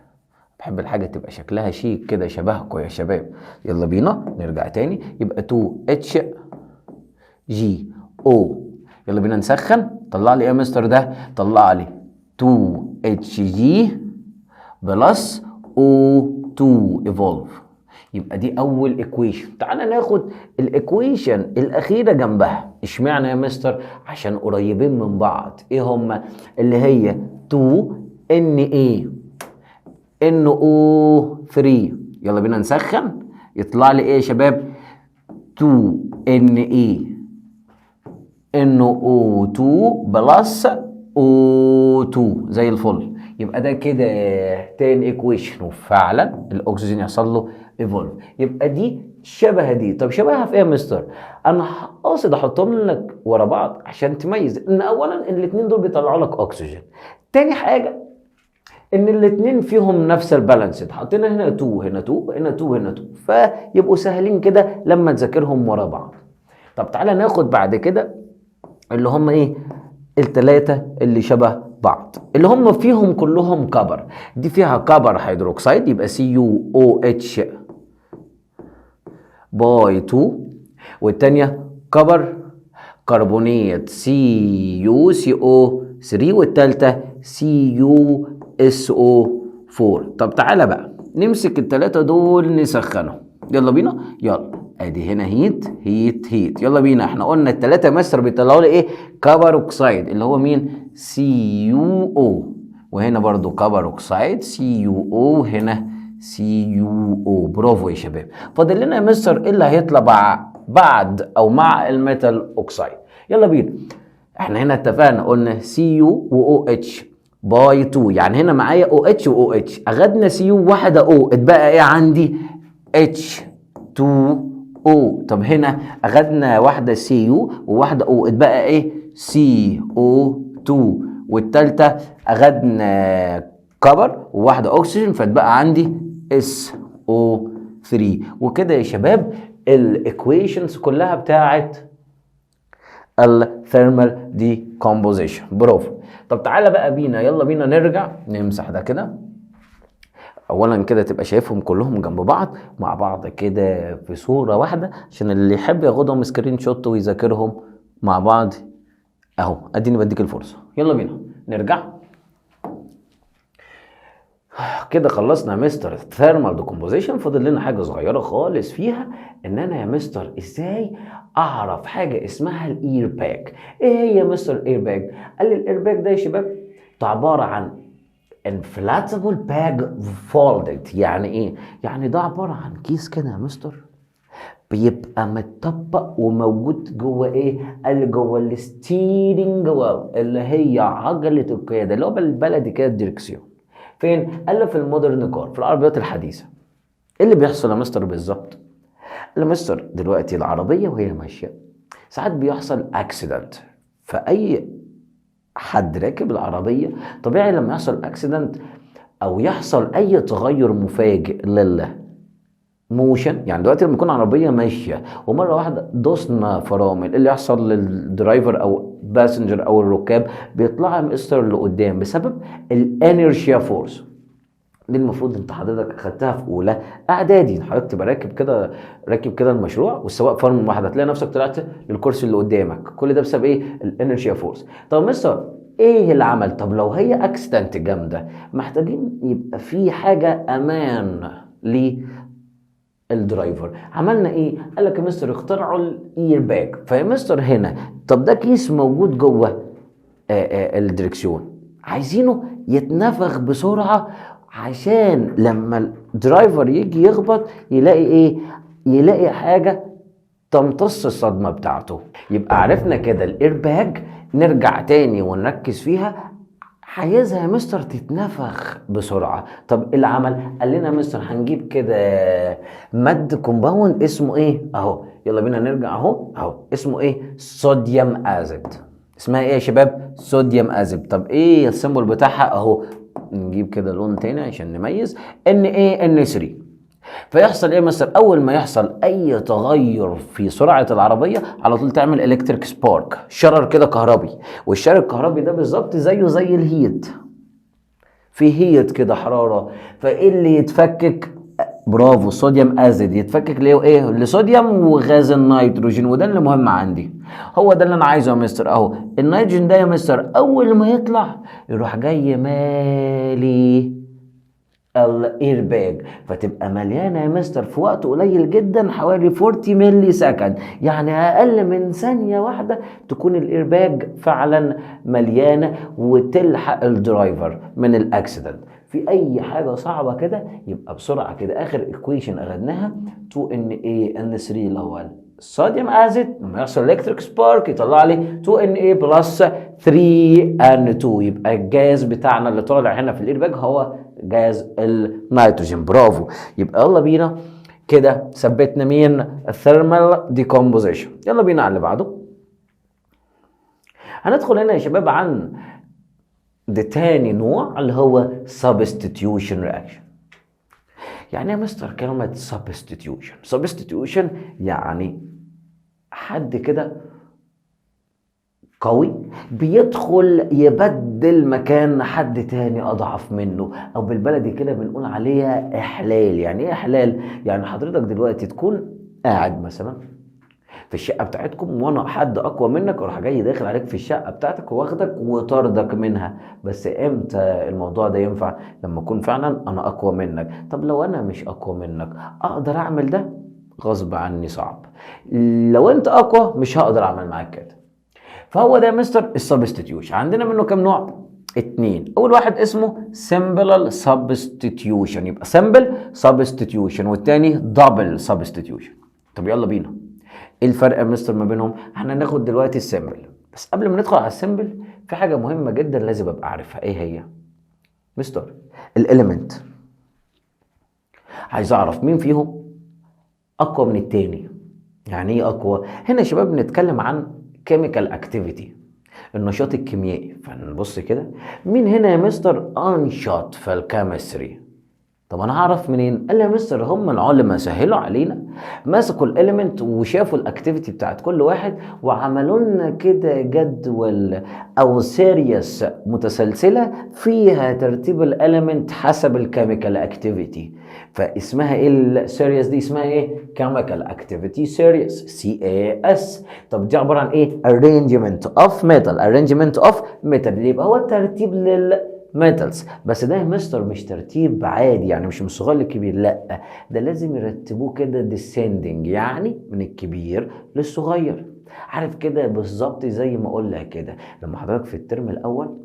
بحب الحاجه تبقى شكلها شيك كده شبهكم يا شباب. يلا بينا نرجع تاني، يبقى 2HgO. يلا بينا نسخن. طلع لي ايه يا مستر ده؟ طلع لي 2Hg بلس O2 evolve. يبقى دي اول ايكويشن. تعالى ناخد الايكويشن الاخيره جنبها. اشمعنى يا مستر؟ عشان قريبين من بعض. ايه هما؟ اللي هي 2Na NO3. يلا بينا نسخن. يطلع لي ايه يا شباب؟ 2Na NO2 بلس O2 زي الفل. يبقى ده كده تاني ايكويشن، وفعلا الاكسجين يحصل له ايفولف. يبقى دي شبه دي. طب شبهها في ايه يا مستر؟ انا قاصد احطهم لك ورا بعض عشان تميز ان اولا الاثنين دول بيطلعوا لك اكسجين. تاني حاجه ان الاثنين فيهم نفس البالانس، حطينا هنا 2 هنا 2 هنا 2 هنا 2، فيبقوا سهلين كده لما تذاكرهم ورا بعض. طب تعالى ناخد بعد كده اللي هم ايه؟ الثلاثه اللي شبه بعض، اللي هم فيهم كلهم كبر. دي فيها كبر هيدروكسيد يبقى CuOH باي 2، والتانية كبر كربونيت CuCO3، والتالتة CuSO4. طب تعالى بقى نمسك التلاتة دول نسخنهم. يلا بينا، يلا. ادي هنا هيت هيت هيت. يلا بينا. احنا قلنا التلاتة مستر بيطلعوا لي ايه؟ كبر اوكسيد اللي هو مين؟ CuO، وهنا برضو كبر اوكسيد CuO، هنا CuO. برافو يا شباب. فاضل لنا يا مستر ايه اللي هيطلع بعد او مع الميتال اوكسيد. يلا بينا. احنا هنا اتفقنا قلنا Cu وOH باي 2، يعني هنا معايا OH وOH، اخدنا Cu واحدة O، اتبقى ايه عندي؟ H2O. طب هنا اخدنا واحدة Cu وواحدة O، اتبقى ايه؟ CO2. والتالتة اخدنا كبر وواحدة اكسجين، فاتبقى عندي SO3. وكده يا شباب الايكويشنز كلها بتاعت الثيرمال ديكومبوزيشن. برافو. طب تعالى بقى بينا، يلا بينا نرجع نمسح ده كده. اولا كده تبقى شايفهم كلهم جنب بعض مع بعض كده في صورة واحدة، عشان اللي يحب ياخدهم سكرين شوت ويذاكرهم مع بعض اهو. اديني بديك الفرصة. يلا بينا نرجع كده. خلصنا يا مستر الثيرمال ديكومبوزيشن. فاضل لنا حاجه صغيره خالص فيها، ان انا يا مستر ازاي اعرف حاجه اسمها الاير باك. ايه هي يا مستر الاير باك؟ قال لي الاير باك ده يا شباب ده عباره عن inflatable bag folded يعني ايه؟ يعني ده عبارة عن كيس كده يا مستر، بيبقى متطبق وموجود جوه ايه؟ قال جوه الستيرنج ويل اللي هي عجلة القيادة، اللي هو بالبلدي كده الديركسيون. فين؟ قال له في المودرن كار، في العربيات الحديثة. ايه اللي بيحصل يا مستر بالظبط؟ قال له مستر دلوقتي العربية وهي ماشية ساعات بيحصل اكسيدنت، فأي حد راكب العربية طبيعي لما يحصل اكسيدنت او يحصل اي تغير مفاجئ موشن، يعني دلوقتي لما يكون عربيه ماشيه ومره واحده دوسنا فرامل، اللي يحصل للدرايفر او باسنجر او الركاب بيطلع مستر لقدام بسبب الانيرشيا فورس. دي المفروض انت حضرتك اخدتها في اولى اعدادي، حضرتك تبقى راكب كده المشروع والسواق فرمل واحده تلاقي نفسك طلعت للكرسي اللي قدامك، كل ده بسبب ايه؟ الانيرشيا فورس. طب مستر ايه العمل؟ طب لو هي اكسيدنت جامده محتاجين يبقى في حاجه امان الدرايفر. عملنا ايه؟ قال لك يا مستر اخترعوا الاير باج. فيا مستر هنا طب ده كيس موجود جوه الدركسيون، عايزينه يتنفخ بسرعه عشان لما الدرايفر يجي يخبط يلاقي ايه؟ يلاقي حاجه تمتص الصدمه بتاعته. يبقى عرفنا كده الاير باج، نرجع تاني ونركز فيها. عايزها يا مستر تتنفخ بسرعة. طب العمل قال لنا مستر هنجيب كده ماد كومباوند اسمه ايه اهو، يلا بينا نرجع اهو اسمه ايه؟ صوديوم ازيد. اسمها ايه يا شباب؟ صوديوم ازيد. طب ايه السيمبل بتاعها اهو، نجيب كده لون تاني عشان نميز ان ايه؟ ان 3. فيحصل ايه مثلا؟ اول ما يحصل اي تغير في سرعه العربيه على طول تعمل الكتريك سبارك، شرر كده كهربي. والشرر الكهربي ده بالظبط زيه زي الهيت، في هيت كده حراره. فايه اللي يتفكك؟ برافو، صوديوم ازيد يتفكك ليه ايه؟ لصوديوم وغاز النيتروجين، وده اللي مهم عندي. هو ده اللي انا عايزه يا مستر اهو. النيتروجين ده يا مستر اول ما يطلع يروح جاي مالي الاير باج، فتبقى مليانه يا مستر في وقت قليل جدا، حوالي 40 ملي سكند، يعني اقل من ثانيه واحده تكون الاير باج فعلا مليانه وتلحق الدرايفر من الاكسيدنت. في اي حاجه صعبه كده يبقى بسرعه كده اخر ايكويشن اخدناها 2Na N3 اللي هو الصوديوم ازيد، لما يحصل الكتريك سبارك يطلع لي 2Na بلس 3N2، يبقى الجاز بتاعنا اللي طالع هنا في الاير باج هو جاز النيتروجين. برافو. يبقى يلا بينا كده ثبتنا مين؟ الثيرمال ديكومبوزيشن. يلا بينا على اللي بعده. هندخل هنا يا شباب عن ده تاني نوع اللي هو substitution reaction. يعني يا مستر كلمة substitution يعني حد كده قوي بيدخل يبدل مكان حد تاني اضعف منه، او بالبلدي كده بنقول عليها احلال. يعني ايه احلال؟ يعني حضرتك دلوقتي تكون قاعد مثلا في الشقه بتاعتكم وانا حد اقوى منك وراح جاي داخل عليك في الشقه بتاعتك واخدك وطردك منها. بس امتى الموضوع ده ينفع؟ لما اكون فعلا انا اقوى منك. طب لو انا مش اقوى منك اقدر اعمل ده؟ غصب عني صعب. لو انت اقوى مش هقدر اعمل معاك كده. فهو ده مستر السبستيتيوشن. عندنا منه كام نوع؟ 2. اول واحد اسمه سمبل سبستيتيوشن، يبقى سمبل سبستيتيوشن، والتاني دبل سبستيتيوشن. طب يلا بينا، ايه الفرق يا مستر ما بينهم؟ احنا هناخد دلوقتي السمبل، بس قبل ما ندخل على السمبل في حاجه مهمه جدا لازم ابقى عارفها. ايه هي مستر؟ الاليمنت. عايز اعرف مين فيهم اقوى من التاني. يعني ايه اقوى؟ هنا يا شباب بنتكلم عن كيميكال اكتيفيتي، النشاط الكيميائي. فنبص كده مين هنا يا مستر انشط في الكيمستري؟ طب انا هعرف منين؟ قال لي يا مستر هم العلماء سهلوا علينا، مسكوا الاليمنت وشافوا الاكتيفيتي بتاعت كل واحد وعملوا لنا كده جدول او سيريس متسلسله فيها ترتيب الاليمنت حسب الكيميكال اكتيفيتي. فاسمها ايه السيريس دي؟ اسمها ايه؟ كيميكال اكتيفيتي سيريس، CAS. طب دي عباره عن ايه؟ arrangement of metal. يبقى هو الترتيب ميتالز. بس ده يا مستر مش ترتيب عادي، يعني مش من الصغير للكبير، لا ده لازم يرتبوه كده descending، يعني من الكبير للصغير. عارف كده بالظبط زي ما اقول لك كده لما حضرتك في الترم الاول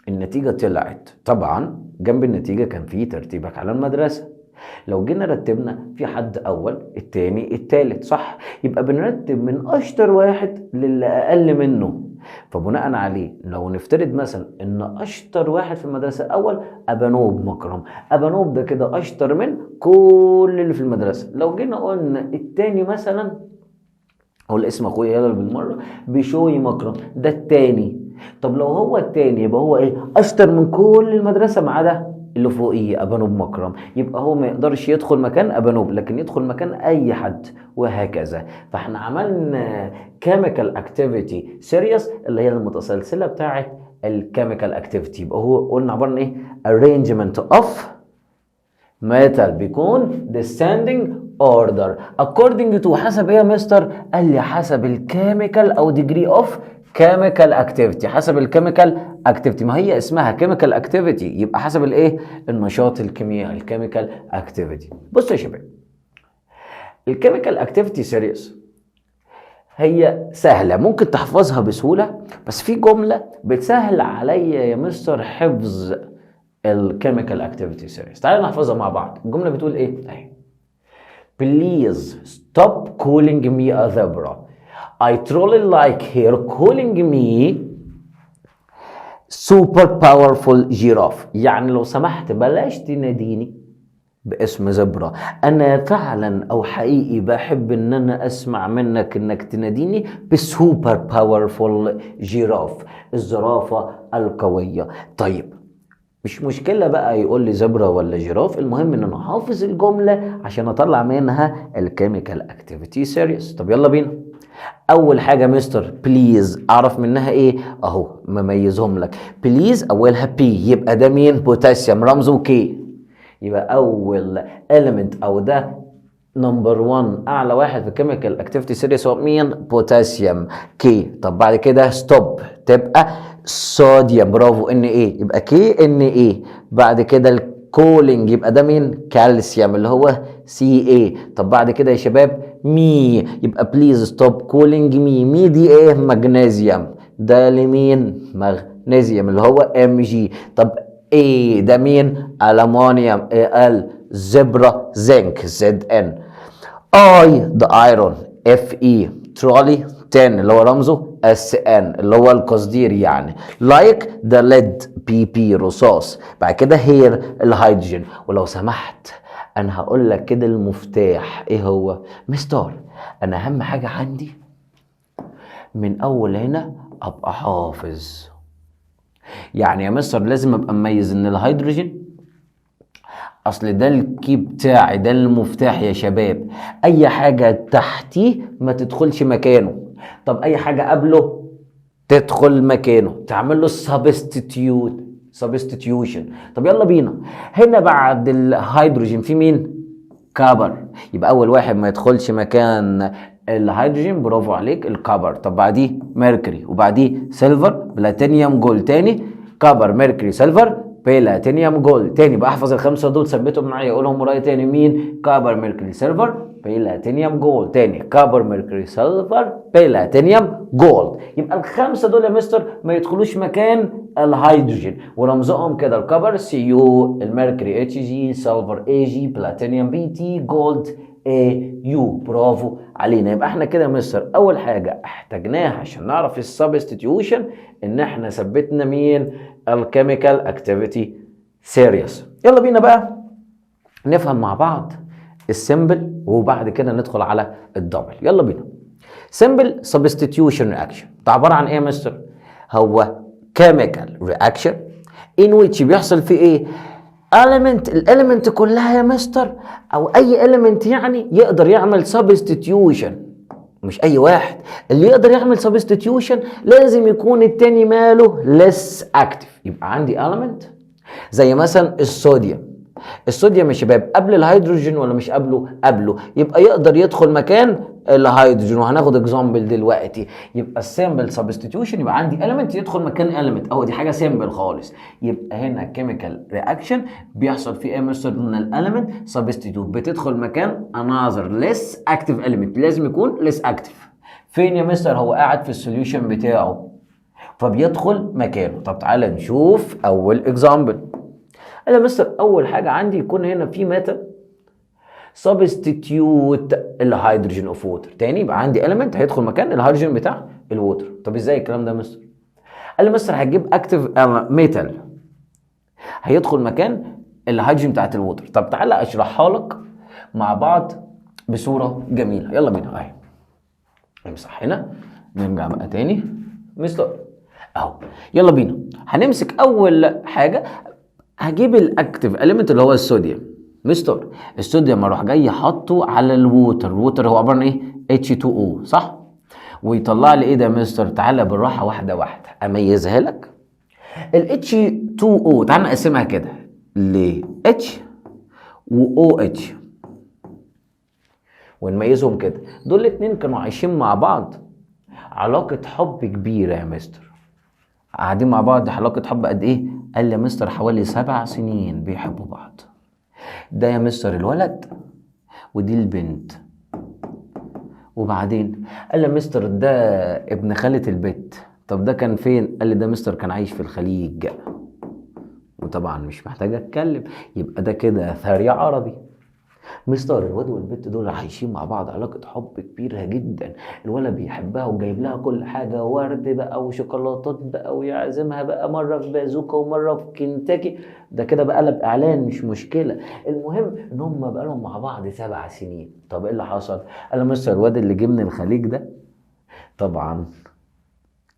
النتيجة طلعت. طبعا جنب النتيجة كان في ترتيبك على المدرسة. لو جينا رتبنا في حد أول التاني التالت، صح؟ يبقى بنرتب من أشطر واحد للي أقل منه. فبناء عليه لو نفترض مثلا إن أشطر واحد في المدرسة أول أبانوب مكرم، أبانوب ده كده أشطر من كل اللي في المدرسة. لو جينا قلنا التاني مثلا، أقول اسم أخويا يلا بالمرة، بشوي مكرم، ده التاني. طب لو هو التاني يبقى هو إيه؟ أشطر من كل المدرسة ما عدا اللي فوقيه أبانوب مكرم. يبقى هو ما يقدرش يدخل مكان أبانوب، لكن يدخل مكان أي حد، وهكذا. فاحنا عملنا chemical activity series اللي هي المتسلسلة بتاعة الchemical activity. يبقى هو قلنا عبارة عن إيه؟ arrangement of metal بيكون descending order according to حسب ايه يا مستر؟ قال لي حسب الكيميكال او degree of chemical activity. حسب الكيميكال activity، ما هي اسمها chemical activity، يبقى حسب الايه؟ النشاط الكيميائي، الكيميكال activity. بصوا يا شباب، الكيميكال activity series هي سهلة ممكن تحفظها بسهولة، بس في جملة بتسهل عليا يا مستر حفظ الكيميكال اكتيفيتي سيريز. تعالوا نحفظها مع بعض. الجمله بتقول ايه؟ اهي: Please stop calling me a zebra. I truly like her calling me super powerful giraffe. يعني لو سمحت بلاش تناديني باسم زبرة، انا فعلا او حقيقي بحب ان انا اسمع منك انك تناديني بسوبر باورفول جيراف، الزرافة القوية. طيب مش مشكلة بقى يقول لي زبرة ولا جيراف، المهم ان انا حافظ الجملة عشان اطلع منها الكيميكال اكتيفيتي سيريس. طب يلا بينا. اول حاجة مستر بليز اعرف منها ايه؟ اهو مميزهم لك. بليز اولها بي، يبقى ده مين؟ بوتاسيوم، رمزه كي. يبقى اول element او ده نمبر 1 اعلى واحد في الكيميكال اكتيفيتي سيريس هو مين؟ بوتاسيوم كي. طب بعد كده ستوب تبقى صوديوم، برافو، ان ايه، يبقى كي ان ايه. بعد كده الكولينج يبقى ده مين؟ كالسيوم اللي هو سي اي. طب بعد كده يا شباب مي، يبقى بليز ستوب كولينج مي. مي دي ايه؟ مغنيسيوم، ده لمين؟ مغنيسيوم اللي هو ام جي. طب ايه ده مين؟ ألمونيوم اي ال. زبرة زنك زد ان. اي ده ايرون اف اي. ترولي 10 اللي هو رمزه اس ان اللي هو القصدير يعني. لايك ده ليد بي بي رصاص. بعد كده هير الهيدروجين. ولو سمحت انا هقول لك كده المفتاح ايه هو؟ مستر انا اهم حاجة عندي من اول هنا ابقى حافظ. يعني يا مستر لازم ابقى مميز ان الهيدروجين اصل ده الكي بتاعي، ده المفتاح يا شباب. اي حاجة تحتيه ما تدخلش مكانه، طب اي حاجة قبله تدخل مكانه، تعمل له سبستيتيوشن. طب يلا بينا. هنا بعد الهيدروجين في مين؟ كبر. يبقى اول واحد ما يدخلش مكان الهيدروجين، برافو عليك، الكبر. طب بعديه ميركوري، وبعديه سيلفر بلاتينيوم جولد. تاني كبر ميركوري سيلفر بلاتينيوم جولد. تاني بقى احفظ الخمسه دول، ثبتهم معايا، اقولهم ورايا تاني. مين؟ كبر ميركوري سيلفر بلاتينيوم جولد. تاني كبر ميركوري سيلفر بلاتينيوم جولد. يبقى الخمسه دول يا مستر ما يدخلوش مكان الهيدروجين، ورمزهم كده: الكبر سي يو، الميركوري اتش جي، سيلفر اي جي، بلاتينيوم بي تي، جولد اي يو. برافو علينا. يبقى احنا كده يا مستر اول حاجه احتاجناها عشان نعرف السبستيتيوشن ان احنا ثبتنا مين؟ الكيميكال اكتيفيتي سيريس. يلا بينا بقى نفهم مع بعض السمبل وبعد كده ندخل على الدبل. يلا بينا. سمبل سبستيتيوشن رياكشن ده عباره عن ايه يا مستر؟ هو كيميكال رياكشن ان ويتش بيحصل فيه ايه؟ الاليمنت كلها يا مستر او اي اليمنت يعني يقدر يعمل سبستيتيوشن. مش اي واحد اللي يقدر يعمل سبستيتيوشن، لازم يكون التاني ماله less active. يبقى عندي element زي مثلا الصوديوم. الصوديوم يا شباب قبل الهيدروجين ولا مش قبله؟ قبله. يبقى يقدر يدخل مكان الهيدروجين، وهناخد اكزامبل دلوقتي. يبقى السيمبل سبستيتيوشن يبقى عندي element يدخل مكان element، اهو دي حاجه سيمبل خالص. يبقى هنا كيميكال رياكشن بيحصل فيه ايه مستر؟ ان الاليمنت سبستيتيوت بتدخل مكان another less active element، لازم يكون less active. فين يا مستر؟ هو قاعد في السوليوشن بتاعه، فبيدخل مكانه. طب تعالى نشوف اول اكزامبل. قال يا مستر اول حاجه عندي يكون هنا في ميتال سبستيتيوت الهيدروجين اوف ووتر. تاني يبقى عندي element هيدخل مكان الهيدروجين بتاع الووتر. طب ازاي الكلام ده يا مستر؟ قال لي مستر هتجيب اكتيف ميتال هيدخل مكان الهيدروجين بتاعت الووتر. طب تعالى اشرحها لك مع بعض بصوره جميله. يلا بينا اهي امسح هنا، نرجع بقى تاني مستر اهو. يلا بينا هنمسك اول حاجه هجيب الاكتيف اليمنت اللي هو الصوديوم. مستر الصوديوم اروح جاي حاطه على الووتر. الووتر هو عباره عن ايه؟ H2O صح؟ ويطلع لي ايه ده يا مستر؟ تعالى بالراحه واحده واحده اميزها لك. ال H2O تعالى نقسمها كده ل H و OH ونميزهم كده. دول الاتنين كانوا عايشين مع بعض علاقه حب كبيره يا مستر. قاعدين مع بعض علاقه حب قد ايه؟ قال لي يا مستر حوالي 7 سنين بيحبوا بعض. ده يا مستر الولد ودي البنت. وبعدين قال لي مستر ده ابن خالة البت. طب ده كان فين؟ قال لي ده مستر كان عايش في الخليج. وطبعا مش محتاج اتكلم، يبقى ده كده ثري عربي. مستر الواد والبت دول عايشين مع بعض علاقة حب كبيرة جدا. الولد بيحبها وجايب لها كل حاجة، ورد بقى وشوكولاتات بقى، ويعزمها بقى مرة في بازوكا ومرة في كنتاكي. ده كده بقى قلب اعلان مش مشكلة. المهم ان هم بقى لهم مع بعض 7 سنين. طب ايه اللي حصل؟ قال مستر الواد اللي جه من الخليج ده طبعا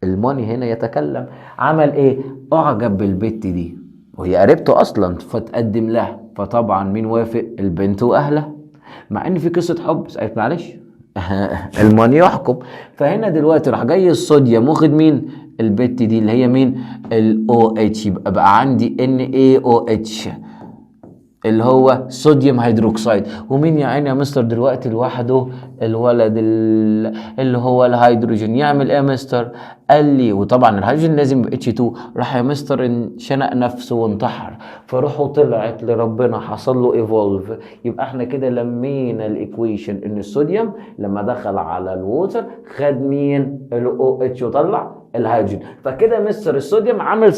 الماني هنا يتكلم. عمل ايه؟ اعجب بالبت دي وهي قريبته اصلا فتقدم لها. فطبعا مين وافق؟ البنت واهلها، مع ان في قصه حب. قالت معلش الماني يحكم. فهنا دلوقتي راح جاي الصوديوم واخد مين؟ البت دي اللي هي مين؟ الاو اتش. يبقى بقى عندي NaOH اللي هو صوديوم هيدروكسيد. ومين يا عيني يا مستر دلوقتي لوحده؟ الولد اللي هو الهيدروجين. يعمل ايه يا مستر؟ قال لي وطبعا الهيدروجين لازم يبقى H2. راح يا مستر انشنق نفسه وانتحر، فروحه طلعت لربنا حصل له ايفولف. يبقى احنا كده لمينا الايكويشن ان الصوديوم لما دخل على الووتر خد مين؟ الاو اتش وطلع الهيدروجين. فكده يا مستر الصوديوم عمل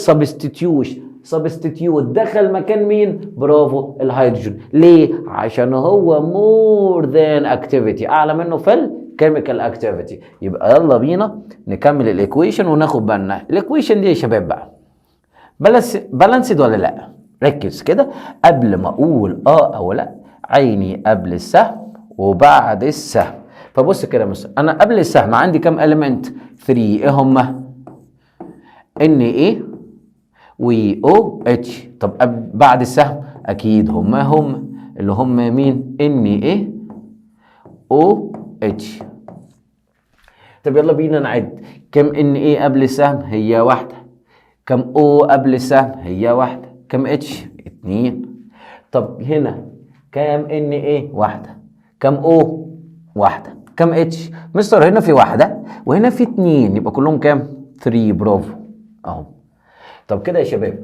سبستيتيوت دخل مكان مين؟ برافو الهيدروجين. ليه؟ عشان هو مور ذان اكتيفيتي، اعلى منه في الكيميكال اكتيفيتي. يبقى يلا بينا نكمل الايكويشن وناخد بالنا. الايكويشن دي يا شباب بقى بالانسد ولا لا؟ ركز كده قبل ما اقول اه او لا. عيني قبل السهم وبعد السهم. فبص كده مثلا انا قبل السهم عندي كام اليمنت؟ 3. ايه هما؟ Na و OH. طب بعد السهم اكيد هم اللي هم مين؟ NaOH. طب يلا بينا نعد. كم Na قبل السهم؟ هي واحدة. كم O قبل السهم؟ هي واحدة. كم H؟ 2. طب هنا كم Na؟ واحدة. كم O؟ واحدة. كم H؟ مستر هنا في واحدة وهنا في 2، يبقى كلهم كام؟ 3. برافو اهو. طب كده يا شباب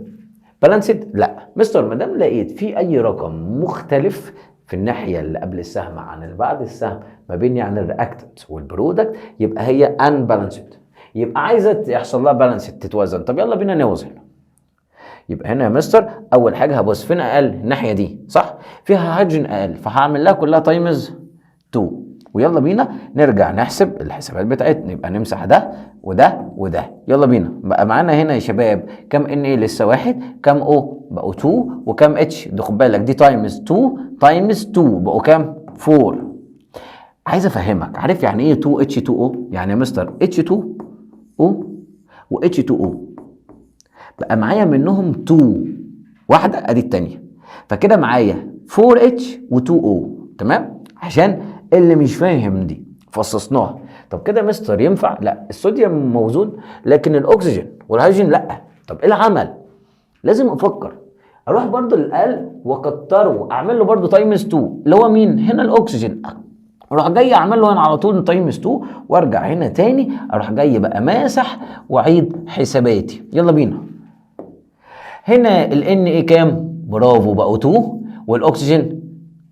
بالانسد؟ لا مستر ما دام لقيت في اي رقم مختلف في الناحيه اللي قبل السهم عن اللي بعد السهم ما بين يعني الرياكتنت والبرودكت يبقى هي ان بالانسد. يبقى عايزه يحصل لها بالانسد تتوازن. طب يلا بينا نوزن. يبقى هنا يا مستر اول حاجه هبص فين اقل؟ الناحيه دي صح؟ فيها هيدروجين اقل فهعمل لها كلها تايمز 2. ويلا بينا نرجع نحسب الحسابات بتاعتنا. يبقى نمسح ده وده وده. يلا بينا بقى معانا هنا يا شباب كم Na لسه واحد، كم O بقوا 2، وكم H ده خد بالك دي تايمز 2 تايمز 2 بقوا كام؟ 4. عايز افهمك، عارف يعني ايه 2H2O؟ يعني يا مستر H2O و H2O بقى معايا منهم 2 واحده ادي الثانيه، فكده معايا 4H و2O. تمام؟ عشان اللي مش فاهم دي فصصناها. طب كده مستر ينفع؟ لا الصوديوم موزون لكن الاكسجين والهيدروجين لا. طب ايه العمل؟ لازم افكر اروح برضو للاقل واكتره اعمل له برضو تايمز 2 اللي هو مين؟ هنا الاكسجين. اروح جاي اعمل له هنا على طول تايمز 2 وارجع هنا تاني اروح جاي بقى ماسح واعيد حساباتي. يلا بينا. هنا ال Na كام؟ برافو بقوا 2 والاكسجين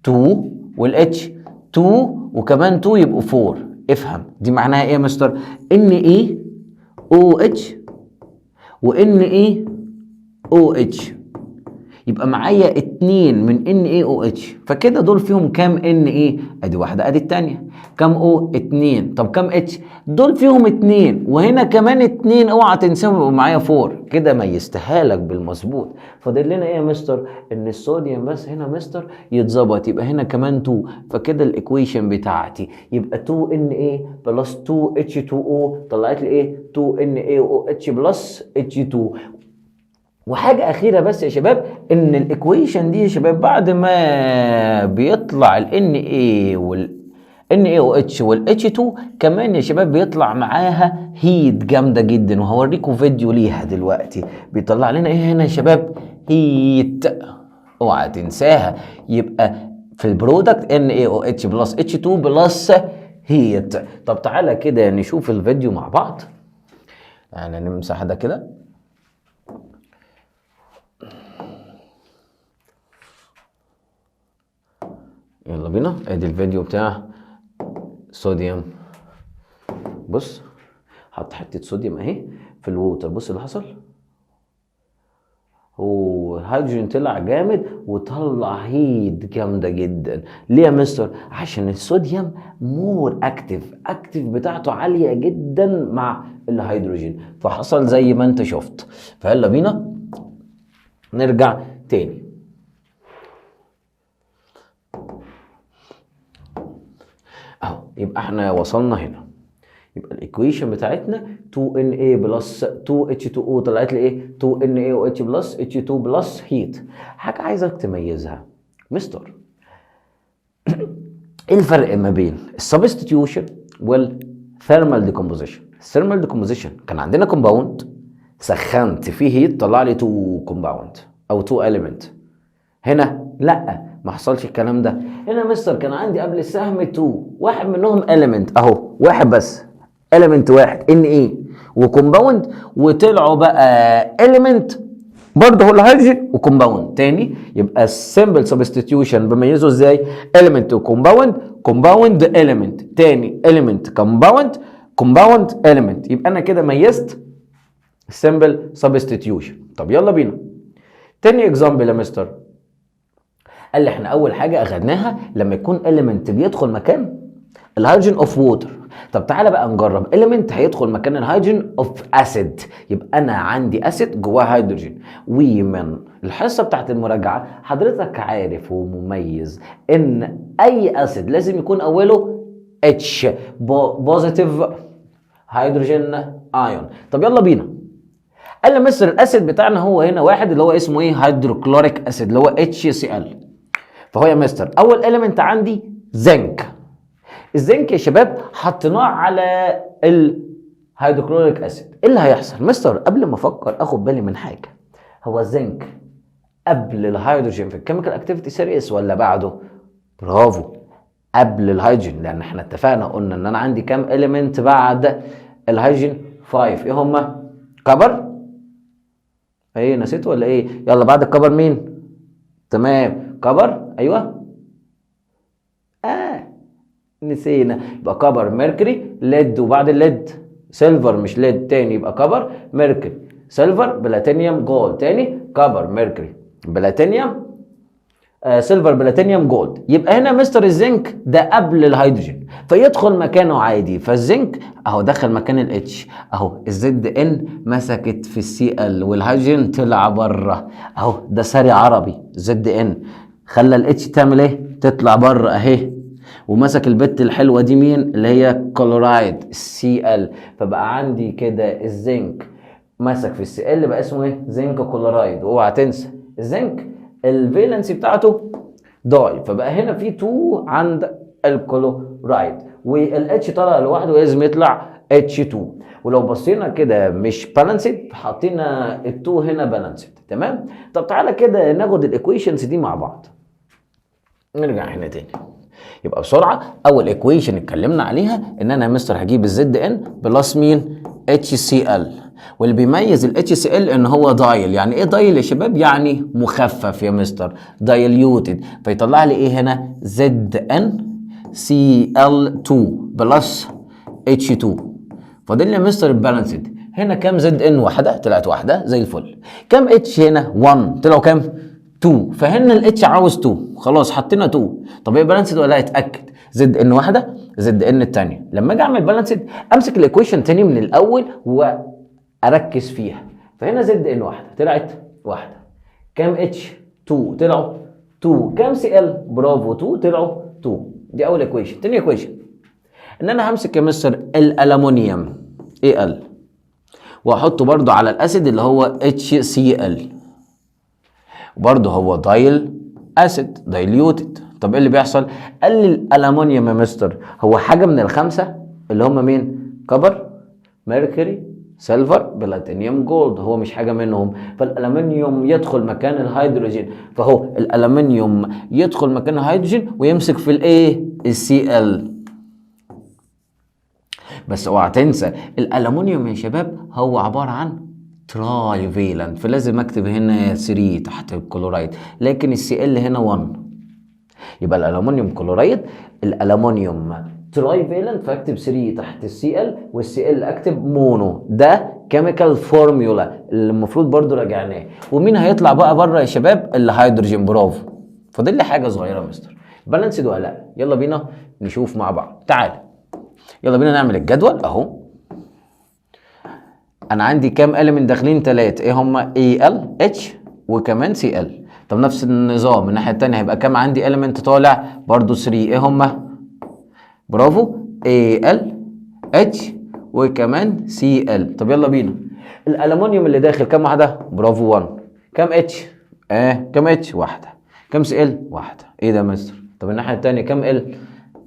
2 والاتش 2 وكمان 2 يبقوا 4. افهم دي معناها ايه يا مستر؟ NaOH وان ايه او اتش، يبقى معايا 2 من ان ايه او اتش. فكده دول فيهم كام ان ايه؟ ادي واحده ادي الثانيه. كام او؟ 2. طب كام اتش؟ دول فيهم 2 وهنا كمان 2، اوعى تنساهم يبقوا معايا 4. كده ميزتها لك بالمظبوط. فاضل لنا ايه يا مستر؟ ان الصوديوم بس هنا مستر يتظبط، يبقى هنا كمان 2. فكده الايكويشن بتاعتي يبقى 2 ان ايه بلس 2 اتش 2 او، طلعت لي ايه؟ 2 ان ايه او اتش بلس اتش 2. وحاجة أخيرة بس يا شباب، إن الإيكويشن دي يا شباب بعد ما بيطلع ال Na وال NaOH وال H2 كمان يا شباب بيطلع معاها هيت جامدة جدا، وهوريكم فيديو ليها دلوقتي. بيطلع لنا إيه هنا يا شباب؟ هيت، اوعى تنساها. يبقى في البرودكت NaOH بلس H2 بلس هيت. طب تعالى كده نشوف الفيديو مع بعض. يعني نمسح ده كده. يلا بينا. ادي الفيديو بتاع صوديوم. بص، حط حته صوديوم اهي في الووتر. بص اللي حصل، هو الهيدروجين طلع جامد وطلع هيت جامده جدا. ليه يا مستر؟ عشان الصوديوم مور اكتف بتاعته عاليه جدا مع الهيدروجين، فحصل زي ما انت شفت. فيلا بينا نرجع تاني. اهو يبقى احنا وصلنا هنا. يبقى الايكويشن بتاعتنا 2Na بلس 2H2O طلعت لي ايه؟ 2NaOH بلس H2 بلس هيت. حاجه عايزك تميزها مستر، ايه الفرق ما بين السبستيتيوشن والثيرمال ديكومبوزيشن؟ الثيرمال ديكومبوزيشن كان عندنا كومباوند سخنت فيه هيت طلع لي 2 كومباوند او 2 اليمنت. هنا لا، ما حصلش الكلام ده. هنا مستر كان عندي قبل السهم 2، واحد منهم element اهو، واحد بس element واحد Na وكومباوند، وطلعوا بقى element برضه هو الهيدروجين وكومباوند تاني. يبقى السمبل سبستيتيوشن بميزه ازاي؟ element وكومباوند، كومباوند element تاني، element كومباوند، كومباوند element. يبقى انا كده ميزت السمبل سبستيتيوشن. طب يلا بينا تاني اكزامبل يا مستر. قال لي احنا اول حاجه اخدناها لما يكون element بيدخل مكان الهيدروجين اوف ووتر. طب تعالى بقى نجرب element هيدخل مكان الهيدروجين اوف اسيد. يبقى انا عندي اسيد جواه هيدروجين، ومن الحصه بتاعت المراجعه حضرتك عارف ومميز ان اي اسيد لازم يكون اوله H بوزيتيف هيدروجين ايون. طب يلا بينا. قال لي مستر الاسيد بتاعنا هو هنا واحد اللي هو اسمه ايه؟ هيدروكلوريك اسيد اللي هو HCl. فهو يا مستر اول اليمنت عندي زنك. الزنك يا شباب حطيناه على الهيدروكلوريك اسيد. ايه اللي هيحصل مستر؟ قبل ما افكر اخد بالي من حاجه، هو الزنك قبل الهيدروجين في الكيميكال اكتيفيتي سيريس ولا بعده؟ برافو، قبل الهيدروجين، لان احنا اتفقنا قلنا ان انا عندي كام اليمنت بعد الهيدروجين؟ 5. ايه هما؟ كبر؟ ايه نسيت ولا ايه؟ يلا بعد الكبر مين؟ تمام كبر، ايوه نسينا. يبقى كبر ميركوري ليد، وبعد الليد سيلفر مش ليد تاني، يبقى كبر ميركوري سيلفر بلاتينيوم جولد تاني، كبر ميركوري بلاتينيوم سيلفر بلاتينيوم جولد. يبقى هنا مستر الزنك ده قبل الهيدروجين فيدخل مكانه عادي. فالزنك اهو دخل مكان الاتش اهو، الزد ان مسكت في السي ال والهيدروجين طلع بره اهو. ده ساري عربي زد ان خلى الاتش تعمل ايه؟ تطلع بره اهي. ومسك البت الحلوه دي مين؟ اللي هي كلورايد السي ال. فبقى عندي كده الزنك مسك في السي ال بقى اسمه ايه؟ زنك كلورايد. واوعى تنسى الزنك الفالنسي بتاعته داي، فبقى هنا في 2 عند الكلورايد، والاتش طلع لوحده لازم يطلع H2. ولو بصينا كده مش بالانسد، حاطين ال2 هنا بالانسد. تمام. طب تعالى كده ناخد الايكويشنز دي مع بعض. نرجع هنا تاني. يبقى بسرعه اول ايكويشن اتكلمنا عليها ان انا يا مستر هجيب الزد ان بلس مين؟ HCl. واللي بيميز ال HCl ان هو دايل. يعني ايه دايل يا شباب؟ يعني مخفف يا مستر، دايليوتد. فيطلع لي ايه هنا؟ ZnCl2 بلس H2. فاضل لي يا مستر البالانسد. هنا كام زد ان واحده؟ طلعت واحده زي الفل. كام اتش هنا؟ 1. طلعوا كام؟ 2. فهنا الاتش عاوز 2، خلاص حطينا 2. طب هي بالانسد ولا لا؟ اتاكد. زد ان واحده زد ان الثانيه. لما اجي اعمل بالانسد امسك الايكويشن تاني من الاول واركز فيها. فهنا زد ان واحده طلعت واحده. كام اتش؟ 2. طلعوا 2. كام سي ال؟ برافو 2. طلعوا 2. دي اول ايكويشن. تاني ايكويشن ان انا همسك يا مستر الالومنيوم اي ال واحطه برضو على الاسيد اللي هو اتش سي ال، وبرضه هو دايل اسيد دايليوتد. طب ايه اللي بيحصل؟ قال لي الالومنيوم يا مستر هو حاجه من الخمسه اللي هم مين؟ كبر، ميركوري، سيلفر، بلاتينيوم، جولد. هو مش حاجه منهم. فالالومنيوم يدخل مكان الهيدروجين، فهو الالومنيوم يدخل مكان الهيدروجين ويمسك في الايه؟ السي ال. بس اوعى تنسى الالومنيوم يا شباب هو عباره عن تراي فيلنت، فلازم اكتب هنا 3 تحت الكلورايد، لكن السي ال هنا 1. يبقى الالومنيوم كلورايد، الالومنيوم تراي فيلنت، فاكتب 3 تحت السي ال، والسي ال اكتب مونو. ده كيميكال فورميولا اللي المفروض برضو راجعناه. ومين هيطلع بقى بره يا شباب؟ الهيدروجين. برافو. فاضل لي حاجه صغيره يا مستر، بالانسد ولا لا؟ يلا بينا نشوف مع بعض. تعال يلا بينا نعمل الجدول اهو. انا عندي كام اليمنت داخلين؟ 3. ايه هما؟ اي ال، اتش، وكمان سي ال. طب نفس النظام من الناحيه الثانيه هيبقى كام عندي اليمنت طالع؟ برضو 3. ايه هما؟ برافو، اي ال، اتش، وكمان سي ال. طب يلا بينا. الالومنيوم اللي داخل كام واحده؟ برافو 1. كام اتش؟ كام اتش؟ واحده. كام سي ال؟ واحده. ايه ده يا مستر؟ طب الناحيه الثانيه كام ال؟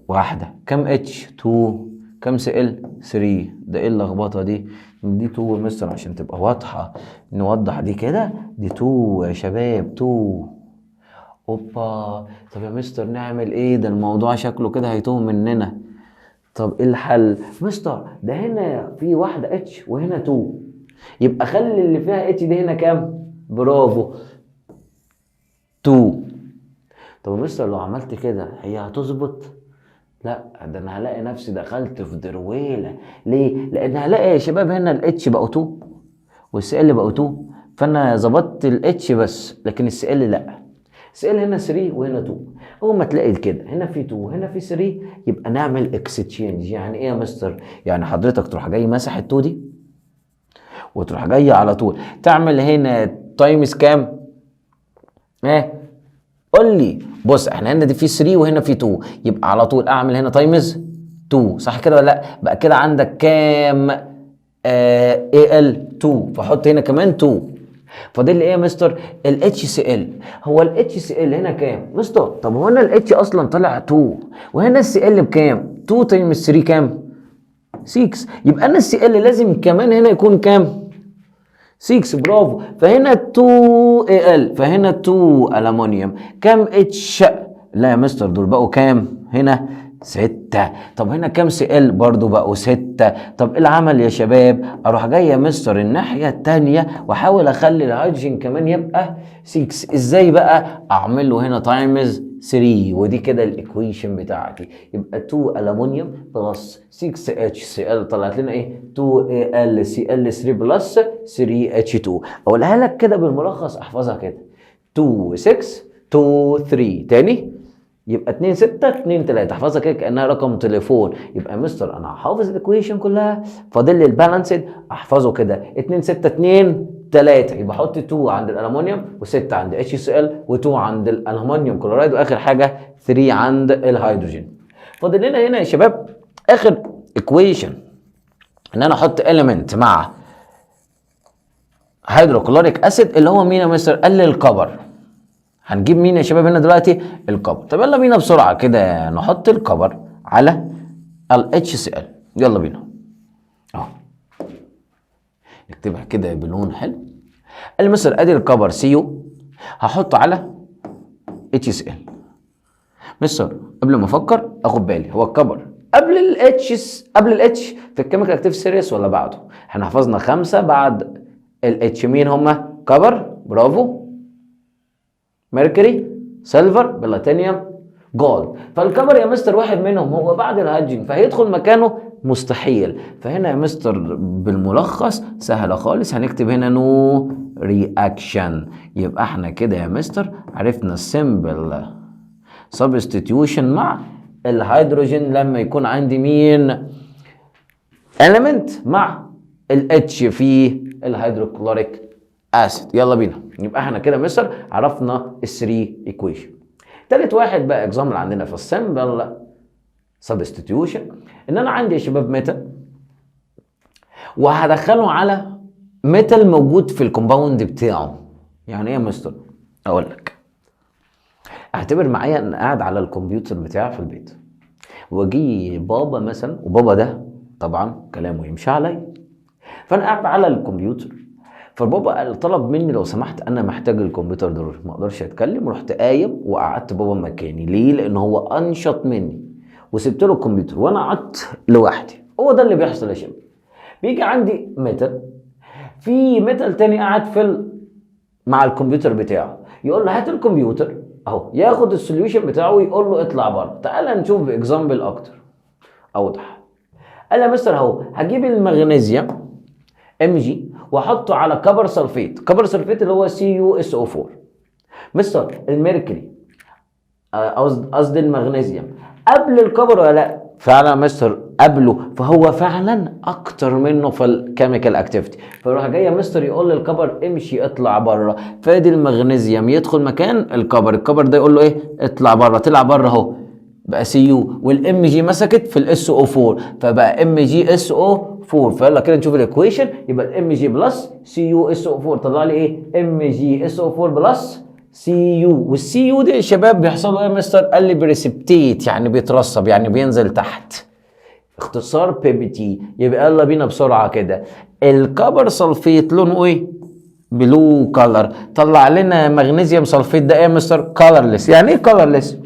واحده. كام اتش؟ 2. كام سي ال؟ 3. ده ايه اللخبطه دي؟ دي 2 يا مستر عشان تبقى واضحه، نوضح دي كده. دي 2 يا شباب، 2. اوبا. طب يا مستر نعمل ايه؟ ده الموضوع شكله كده هيتوه مننا. طب ايه الحل؟ مستر ده هنا في واحده اتش وهنا 2، يبقى خلي اللي فيها اتش دي هنا كام؟ برافو 2. طب يا مستر لو عملت كده هي هتظبط؟ لا، ده انا هلاقي نفسي دخلت في درويله. ليه؟ لان هلاقي يا شباب هنا الاتش بقوا 2 والسي ال بقوا 2، فانا ظبطت الاتش بس لكن السي ال لا. السي ال هنا 3 وهنا 2. اول ما تلاقي كده هنا في 2 وهنا في 3 يبقى نعمل اكستشينج. يعني ايه يا مستر؟ يعني حضرتك تروح جاي ماسح ال 2 دي وتروح جاي على طول تعمل هنا تايمز كام؟ قول لي. بص احنا هنا دي في 3 وهنا في 2، يبقى على طول اعمل هنا تايمز 2. صح كده ولا لا؟ بقى كده عندك كام؟ اي ال 2، فحط هنا كمان 2. فاضل لي ايه يا مستر؟ الاتش سي ال. هو الاتش سي ال هنا كام مستر؟ طب هو هنا الاتش اصلا طلع 2 وهنا السي ال بكام؟ 2 تايمز 3 كام؟ 6. يبقى انا السي ال لازم كمان هنا يكون كام؟ 6. برافو. فهنا 2 اي ال، فهنا 2 الومنيوم. كام اتش؟ لا يا مستر دول بقوا كام؟ هنا 6. طب هنا كام سي ال؟ برضو بقوا 6. طب ايه العمل يا شباب؟ اروح جاي يا مستر الناحيه الثانيه واحاول اخلي الهيدروجين كمان يبقى 6. ازاي بقى؟ اعمل له هنا تايمز 3، ودي كده الايكويشن بتاعتي. يبقى 2 الومنيوم بلس 6 اتش سي ال طلعت لنا ايه؟ 2 اي ال سي ال 3 بلس 3 اتش 2. اقولها لك كده بالملخص، احفظها كده: 2 6 2 3. تاني يبقى 2 6 2 3. احفظها كده كانها رقم تليفون. يبقى يا مستر انا حافظ الايكويشن كلها، فاضل لي البالانسد احفظه كده: 2 6 2 3. يبقى احط 2 عند الالومنيوم و6 عند اتش سي ال و2 عند الالومنيوم كلورايد، واخر حاجه 3 عند الهيدروجين. فاضل لنا هنا يا شباب اخر ايكويشن ان انا احط اليمنت مع هيدروكلوريك اسيد اللي هو مين يا مستر؟ قال لي الكبر. هنجيب مين يا شباب هنا دلوقتي؟ الكبر. طب يلا بينا بسرعه كده نحط الكبر على ال HCl. يلا بينا اهو نكتبها كده بلون حلو. قال لي مستر ادي الكبر سيو هحطه على HCl. مستر قبل ما افكر اخد بالي، هو الكبر قبل الاتش في الكيميكال اكتيف سيريس ولا بعده؟ احنا حفظنا 5 بعد الاتش. مين هما؟ كبر، برافو، ميركوري، سيلفر، بلاتينيوم، جولد. فالكبر يا مستر واحد منهم هو بعد الهيدروجين، فهيدخل مكانه مستحيل. فهنا يا مستر بالملخص سهله خالص، هنكتب هنا نو رياكشن. يبقى احنا كده يا مستر عرفنا السمبل سبستيتيوشن مع الهيدروجين لما يكون عندي مين؟ element مع الاتش في الهيدروكلوريك اسيد. يلا بينا. يبقى احنا كده مستر عرفنا الثري ايكويشن. تالت واحد بقى اكزامبل عندنا في السمبل سبستيتيوشن، ان انا عندي يا شباب ميتال وهدخله على ميتال موجود في الكومباوند بتاعه. يعني ايه يا مستر؟ اقول لك. اعتبر معايا ان قاعد على الكمبيوتر بتاعي في البيت، واجي بابا مثلا، وبابا ده طبعا كلامه يمشي عليا، فانا قاعد على الكمبيوتر، فالبابا طلب مني لو سمحت انا محتاج الكمبيوتر ضروري، ما اقدرش اتكلم، رحت قايم وقعدت بابا مكاني. ليه؟ لان هو انشط مني، وسبت له الكمبيوتر وانا قعدت لوحدي. هو ده اللي بيحصل يا شباب. بيجي عندي ميتال، في ميتال تاني قاعد مع الكمبيوتر بتاعه، يقول له هات الكمبيوتر اهو، ياخد السوليوشن بتاعه ويقول له اطلع بره. تعال نشوف باكزامبل اكتر اوضح. قال يا مستر اهو هجيب المغنيسيوم Mg واحطه على كبر سلفيت. كبر سلفيت اللي هو CuSO4. مستر الميركوري قصدي المغنيسيوم قبل الكبر ولا لا؟ فعلا مستر قبله، فهو فعلا اكتر منه في الكيميكال اكتيفيتي. فيروح جاي يا مستر يقول للكبر امشي اطلع بره، فادي المغنيسيوم يدخل مكان الكبر، الكبر ده يقول له ايه؟ اطلع بره. طلع بره اهو بقى Cu، والام جي مسكت في الاس او 4 فبقى ام جي اس او 4. فيلا كده نشوف الايكويشن. يبقى الام جي بلس سي يو اس او 4 طلع لي ايه؟ ام جي اس او 4 بلس سي يو. والسي يو دي يا شباب بيحصل له ايه يا مستر؟ قال لي بريسبتيت، يعني بيترسب، يعني بينزل تحت، اختصار بي بي تي. يبقى يلا بينا بسرعه كده. الكبر سلفيت لونه ايه؟ بلو كلر. طلع لنا مغنيسيوم سلفيت ده ايه يا مستر؟ كلرلس. يعني ايه كلرلس؟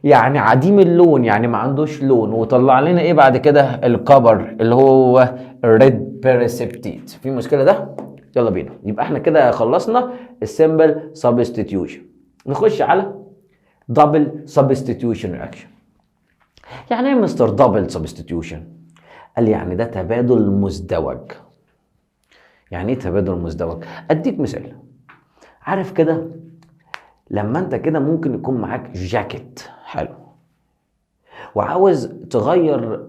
يعني عديم اللون، يعني ما عندوش لون. وطلع لنا ايه بعد كده؟ الكبر اللي هو ريد بريسبتيت. في مشكله ده؟ يلا بينا. يبقى احنا كده خلصنا السمبل سبستيتيوشن. نخش على دبل سبستيتيوشن رياكشن. يعني ايه مستر دبل سبستيتيوشن؟ قال لي يعني ده تبادل مزدوج. يعني ايه تبادل مزدوج؟ اديك مثال. عارف كده لما انت كده ممكن يكون معاك جاكيت حلو وعاوز تغير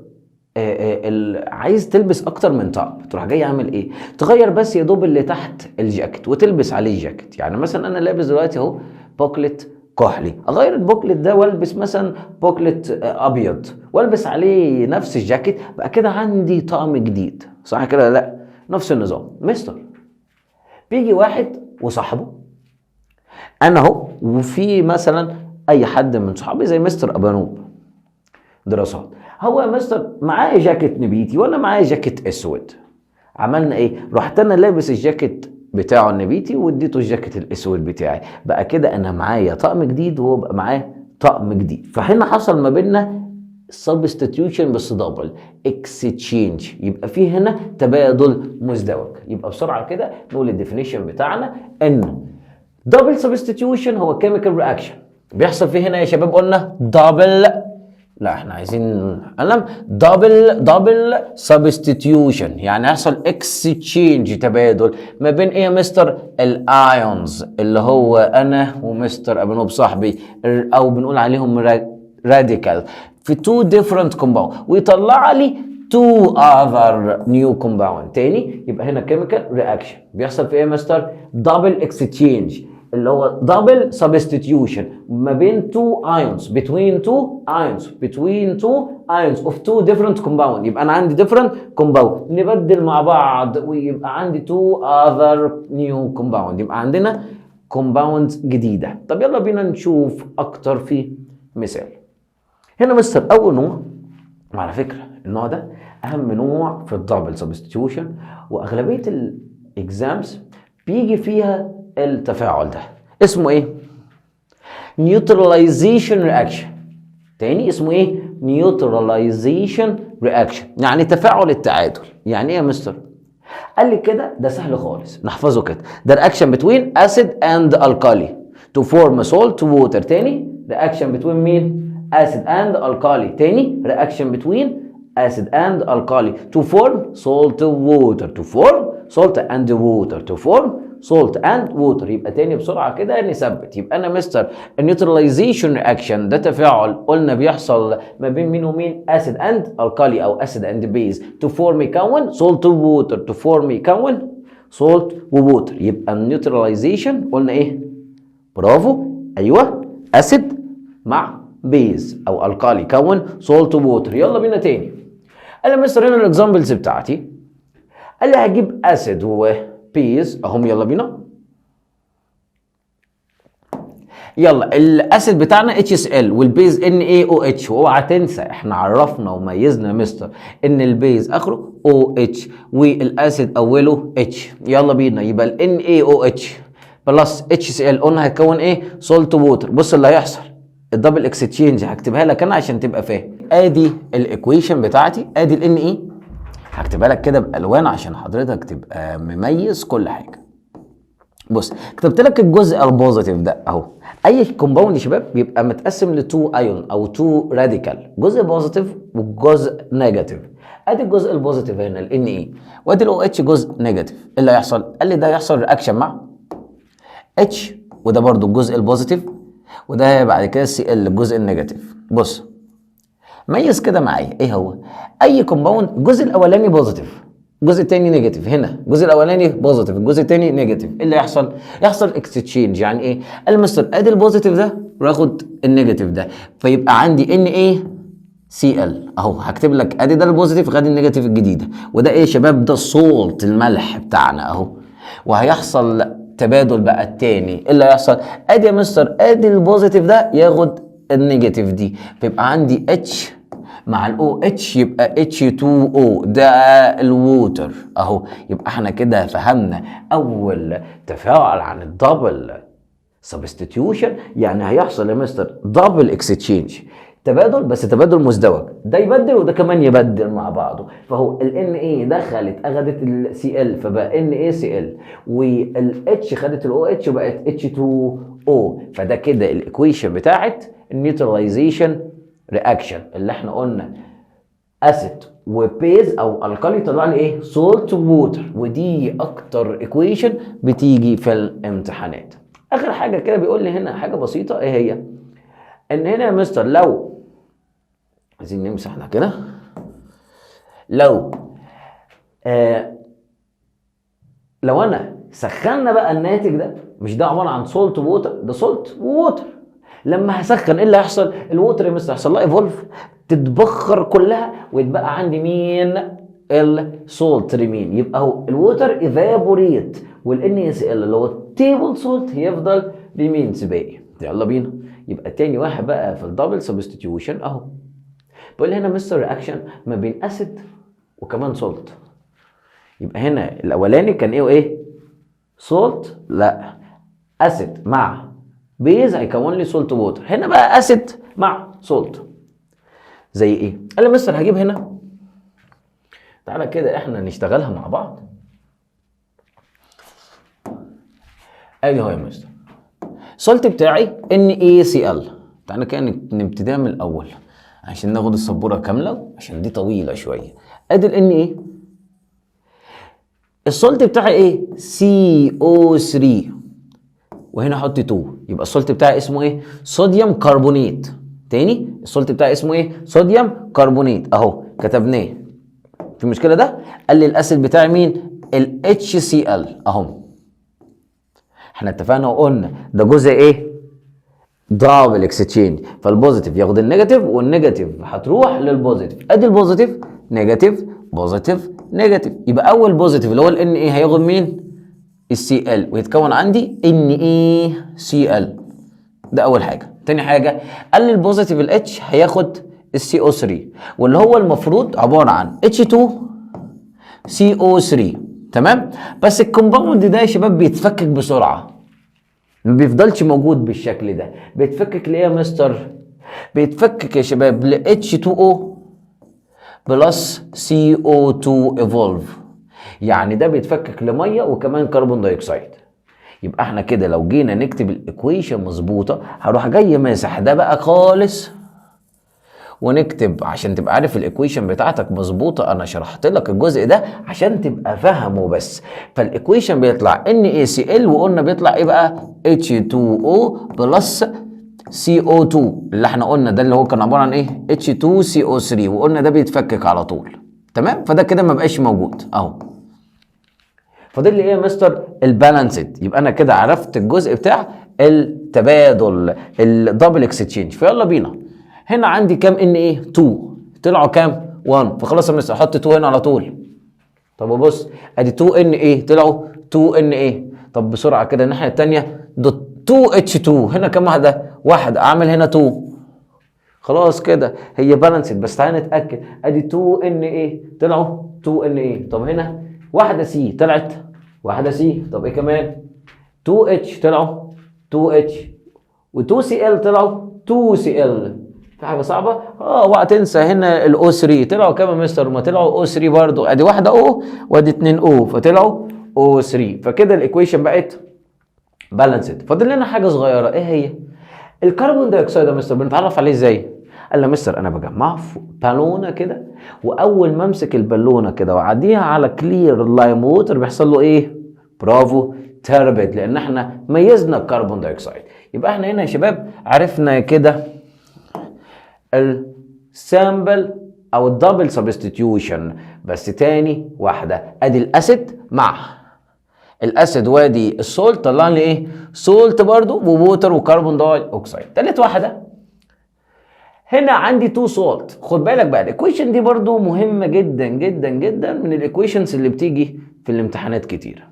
عايز تلبس اكتر من طقم، تروح جاي عامل ايه؟ تغير بس يا دوب اللي تحت الجاكيت وتلبس عليه جاكيت. يعني مثلا انا لابس دلوقتي اهو بوكلت كحلي، اغير البوكلت ده والبس مثلا بوكلت ابيض والبس عليه نفس الجاكيت، بقى كده عندي طقم جديد. صح كده؟ لا، نفس النظام. مستر بيجي واحد وصاحبه انا اهو، وفي مثلا اي حد من صحابي زي مستر ابانوب دراسات، هو يا مستر معاه جاكيت نبيتي وانا معايا جاكيت اسود. عملنا ايه؟ رحت انا لابس الجاكيت بتاعه النبيتي واديته الجاكيت الاسود بتاعي، بقى كده انا معايا طقم جديد وهو بقى معاه طقم جديد. فهنا حصل ما بيننا سبستيتيوشن بس دبل اكستشينج، يبقى في هنا تبادل مزدوج. يبقى بسرعه كده نقول الديفينيشن بتاعنا ان دبل سبستيتيوشن هو كيميكال رياكشن بيحصل فيه هنا يا شباب. قلنا دبل، لا احنا عايزين قلم. دبل سبستيتيوشن يعني يحصل اكستشينج تبادل ما بين ايه يا مستر؟ الايونز اللي هو انا ومستر ابنوب صاحبي، او بنقول عليهم راديكال في two different compound، ويطلع لي two other new compound تاني. يبقى هنا chemical reaction بيحصل في ايه يا مستر؟ double exchange اللي هو double substitution ما بين two ions between two ions of two different compound. يبقى انا عندي different compound نبدل مع بعض ويبقى عندي two other new compound، يبقى عندنا compound جديدة. طب يلا بينا نشوف اكتر في مثال. هنا مستر اول نوع، وعلى فكرة النوع ده اهم نوع في الدبل سبستيوشن، واغلبية الاكزامز بيجي فيها التفاعل ده. اسمه ايه؟ نيوتراليزيشن رياكشن. تاني اسمه ايه؟ نيوتراليزيشن رياكشن، يعني تفاعل التعادل. يعني ايه يا مستر؟ قال لي كده ده سهل خالص نحفظه كده. ده رياكشن بتوين اسيد اند الكالي تو فورم سولت ووتر. تاني رياكشن بتوين مين؟ اسيد اند الكالي. تاني رياكشن بتوين acid and alkali to form salt water to form salt and water to form salt and water. يبقى تاني بسرعة كده نثبت. يبقى أنا مستر النيوتراليزيشن رياكشن ده تفاعل قلنا بيحصل ما بين مين ومين؟ acid and alkali أو acid and base to form يكون salt water to form يكون salt وووتر. يبقى النيوتراليزيشن قلنا إيه؟ برافو أيوه acid مع بيز أو الكالي كون salt ووتر. يلا بينا تاني. قال لي مستر هنا الاكزامبلز بتاعتي قال لي هجيب اسيد وبيز اهم. يلا بينا. يلا الاسيد بتاعنا HCl والبيز NaOH. واوعى تنسى احنا عرفنا وميزنا يا مستر ان البيز اخره OH والاسيد اوله H. يلا بينا. يبقى ال NaOH بلس HCl قلنا هيكون ايه؟ سولت ووتر. بص اللي هيحصل الدبل اكستشينج هكتبها لك انا عشان تبقى فاهم. ادي الايكويشن بتاعتي ادي ال Na هكتبها لك كده بالوان عشان حضرتك تبقى مميز كل حاجه. بص كتبت لك الجزء البوزيتيف ده اهو. اي كومباوند يا شباب بيبقى متقسم لتو ايون او تو راديكال، جزء بوزيتيف وجزء نيجاتيف. ادي الجزء البوزيتيف هنا ال Na وادي ال OH جزء نيجاتيف. ايه اللي هيحصل؟ قال لي ده هيحصل رياكشن مع H وده برضو الجزء البوزيتيف وده بعد كده Cl الجزء النيجاتيف. بص ميز كده معايا ايه هو؟ اي كومباوند الجزء الاولاني بوزيتيف الجزء الثاني نيجاتيف. هنا الجزء الاولاني بوزيتيف الجزء الثاني نيجاتيف. ايه اللي يحصل؟ يحصل اكستشينج. يعني ايه؟ قال مستر ادي البوزيتيف ده واخد النيجاتيف ده فيبقى عندي NaCl اهو. هكتب لك ادي ده البوزيتيف خد النيجاتيف الجديده وده ايه يا شباب؟ ده السولت الملح بتاعنا اهو. وهيحصل تبادل بقى التاني. ايه اللي هيحصل؟ ادي يا مستر ادي البوزيتيف ده ياخد النيجاتيف دي فيبقى عندي H مع ال OH يبقى H2O ده الووتر اهو. يبقى احنا كده فهمنا اول تفاعل عن الدبل سبستيتيوشن. يعني هيحصل يا مستر دبل اكستشينج تبادل بس تبادل مزدوج. ده يبدل وده كمان يبدل مع بعضه. فهو ال Na دخلت اخدت ال Cl فبقى NaCl وال H خدت ال OH وبقت H2O. فده كده الايكويشن بتاعت النيوتراليزيشن رياكشن اللي احنا قلنا اسيد وبيز او الكالي طلع لي ايه؟ سولت ووتر. ودي اكتر ايكويشن بتيجي في الامتحانات. اخر حاجه كده بيقول لي هنا حاجه بسيطه ايه هي؟ ان هنا يا مستر لو عايزين نمسح احنا كده لو انا سخنا بقى الناتج ده مش ده عباره عن سولت ووتر ده سولت ووتر. لما هسخن ايه اللي هيحصل؟ الووتر يا مستر هيحصل لها ايفولف تتبخر كلها ويتبقى عندي مين؟ السولت ريمين. يبقى اهو الووتر ايفابوريت والNaCl اللي هو التيبل سولت يفضل ريمينز باقي. يلا بينا. يبقى تاني واحد بقى في الدبل سبستيتيوشن اهو. بقول لي هنا مستر رياكشن ما بين اسيد وكمان سولت. يبقى هنا الاولاني كان ايه وايه؟ سولت. لا اسيد مع بيز هيكون لي سولت ووتر. هنا بقى اسيد مع سولت زي ايه؟ قال لي مستر هجيب هنا تعالى كده احنا نشتغلها مع بعض. ادي اهو يا مستر السولت بتاعي NaCl. تعالى كده نبتديها من الاول عشان ناخد السبوره كامله عشان دي طويله شويه. ادي ال Na السولت بتاعي ايه؟ CO3 وهنا احط 2 يبقى السولت بتاعي اسمه ايه؟ صوديوم كربونات. تاني السولت بتاعي اسمه ايه؟ صوديوم كربونات اهو كتبناه. في مشكله ده؟ قال لي الاسيد بتاعي مين؟ ال HCl اهو. احنا اتفقنا وقلنا ده جزء ايه؟ دبل اكستشينج فالبوزيتيف ياخد النيجاتيف والنيجاتيف هتروح للبوزيتيف. ادي البوزيتيف نيجاتيف بوزيتيف نيجاتيف. يبقى اول بوزيتيف اللي هو ال Na هياخد مين؟ الCl ويتكون عندي NaCl. ده اول حاجه. تاني حاجه قال لي البوزيتيف ال H هياخد الCO3 واللي هو المفروض عباره عن H2CO3 تمام. بس الكومباوند ده يا شباب بيتفكك بسرعه ما بيفضلش موجود بالشكل ده. بيتفكك ليه يا مستر؟ بيتفكك يا شباب ل H2O بلس CO2 ايفولف. يعني ده بيتفكك لميه وكمان كربون دايوكسيد. يبقى احنا كده لو جينا نكتب الايكويشن مظبوطه هروح جاي ماسح ده بقى خالص ونكتب عشان تبقى عارف الايكويشن بتاعتك مظبوطه. انا شرحت لك الجزء ده عشان تبقى فاهمه بس. فالايكويشن بيطلع NaCl، وقلنا بيطلع ايه بقى؟ H2O بلس CO2 اللي احنا قلنا ده اللي هو كان عباره عن ايه؟ H2CO3، وقلنا ده بيتفكك على طول. تمام؟ فده كده ما بقاش موجود اهو. فاضل لي ايه يا مستر؟ البالانسد. يبقى انا كده عرفت الجزء بتاع التبادل، الدبل اكستشينج. فيلا بينا. هنا عندي كام Na؟ 2. طلعوا كام؟ 1. فخلاص يا مستر احط 2 هنا على طول. طب بص ادي 2 Na طلعوا 2 Na. طب بسرعه كده الناحيه الثانيه، دوت 2H2 هنا كام واحده؟ واحد. اعمل هنا 2. خلاص كده هي بالانسد. بس تعالى نتاكد. ادي 2Na طلعوا 2Na. طب هنا واحده سي طلعت واحده سي. طب ايه كمان؟ 2H طلعوا 2H، و2Cl طلعوا 2Cl. في حاجه صعبه؟ اوعى تنسى هنا الاو 3 طلعوا كام يا مستر؟ ما طلعوا او 3 برضو. ادي واحده او وادي 2 او فطلعوا او 3. فكده الايكويشن بقت بالانسد. فاضل لنا حاجه صغيره. ايه هي؟ الكربون دايوكسيد يا مستر بنتعرف عليه ازاي؟ قال لي مستر انا بجمعه في بالونه كده، واول ما امسك البالونه كده واعديها على كلير لايم ووتر بيحصل له ايه؟ برافو، تربت. لان احنا ميزنا الكربون دايوكسيد. يبقى احنا هنا يا شباب عرفنا كده السامبل او الدبل سبستيتيوشن. بس تاني واحده، ادي الاسيد مع الاسيد وادي السولت طلع لي ايه؟ سولت برضو ووتر وكربون داي اوكسيد. تالت واحده هنا عندي 2 سولت. خد بالك بقى الايكويشن دي برضو مهمه جدا جدا جدا، من الايكويشنز اللي بتيجي في الامتحانات كتير.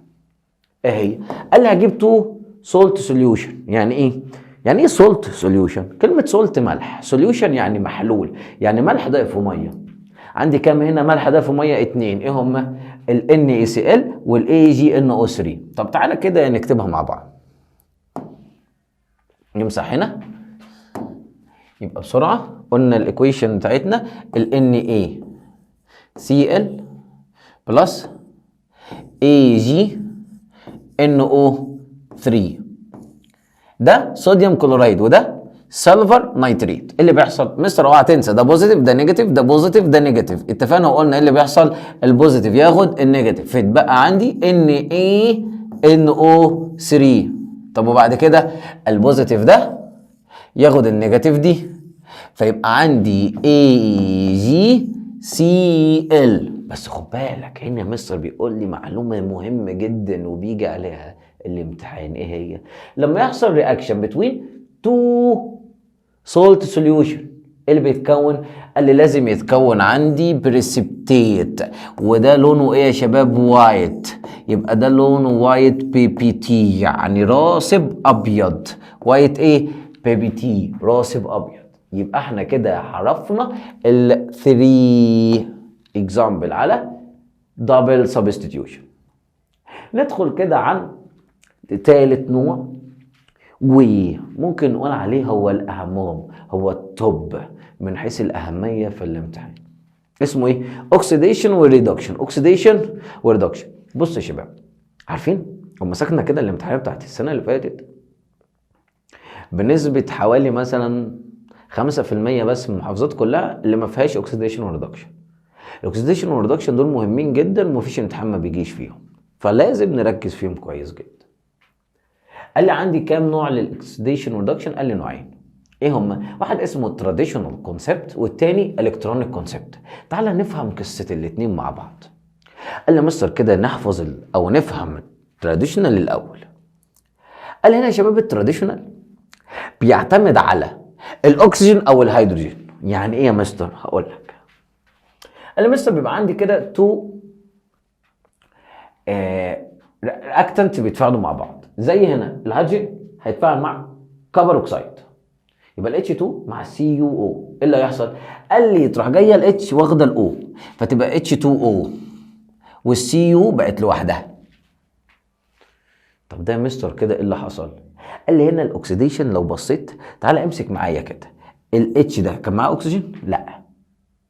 ايه هي؟ قال لي هجيب 2 سولت سوليوشن. يعني ايه؟ يعني ايه سولت سوليوشن؟ كلمه سولت ملح، سوليوشن يعني محلول، يعني ملح ضايف في ميه. عندي كام هنا ملح ضايف في ميه؟ 2. ايه هما؟ ال NaCl وال AgNO3. طب تعالى كده نكتبها مع بعض. نمسح هنا. يبقى بسرعه قلنا الايكويشن بتاعتنا ال NaCl بلس AgNO3 ده صوديوم كلورايد وده سلفر نيتريت. اللي بيحصل مستر اوعى تنسى ده بوزيتيف ده نيجاتيف ده بوزيتيف ده نيجاتيف. اتفقنا وقلنا ايه اللي بيحصل؟ البوزيتيف ياخد النيجاتيف فيتبقى عندي NaNO3. طب وبعد كده البوزيتيف ده ياخد النيجاتيف دي فيبقى عندي AgCl. بس خد بالك هنا مستر بيقول لي معلومه مهمه جدا وبيجي عليها الامتحان. ايه هي؟ لما يحصل رياكشن بتوين 2 سولت سوليوشن اللي بيتكون؟ قال لي لازم يتكون عندي بريسبتيت، وده لونه ايه يا شباب؟ وايت. يبقى ده لونه وايت PPT يعني راسب ابيض. وايت ايه؟ PPT راسب ابيض. يبقى احنا كده عرفنا ال 3 اكزامبل على دبل سبستيتيوشن. ندخل كده عن تالت نوع وممكن نقول عليه هو الأهمهم، هو التوب من حيث الأهمية في الامتحان. اسمه ايه؟ اوكسيديشن وريدكشن. اوكسيديشن وريدكشن. بص يا شباب عارفين لو مسكنا كده الامتحانات بتاعت السنة اللي فاتت بنسبة حوالي مثلا 5% بس من المحافظات كلها اللي ما فيهاش اوكسيديشن وريدكشن. الاوكسيديشن والريدكشن دول مهمين جدا ومفيش امتحان ما بيجيش فيهم، فلازم نركز فيهم كويس جدا. قال لي عندي كام نوع للاكسيديشن والريدكشن؟ قال لي نوعين. ايه هما؟ واحد اسمه تراديشنال كونسبت والتاني الكترونيك كونسبت. تعالى نفهم قصه الاتنين مع بعض. قال لي مستر كده نحفظ او نفهم التراديشنال الاول. قال لي هنا يا شباب التراديشنال بيعتمد على الاكسجين او الهيدروجين. يعني ايه يا مستر؟ هقول لك. قال لي مستر بيبقى عندي كده 2 رياكتنت بيتفاعلوا مع بعض. زي هنا الهيدروجين هيتفاعل مع كبر اوكسيد، يبقى ال H2 مع CuO. ايه اللي هيحصل؟ قال لي تروح جايه ال H واخده ال O فتبقى H2O والCu بقت لوحدها. طب ده يا مستر كده ايه اللي حصل؟ قال لي هنا الاكسيديشن لو بصيت تعالى امسك معايا كده. ال H ده كان معاه اكسجين؟ لا.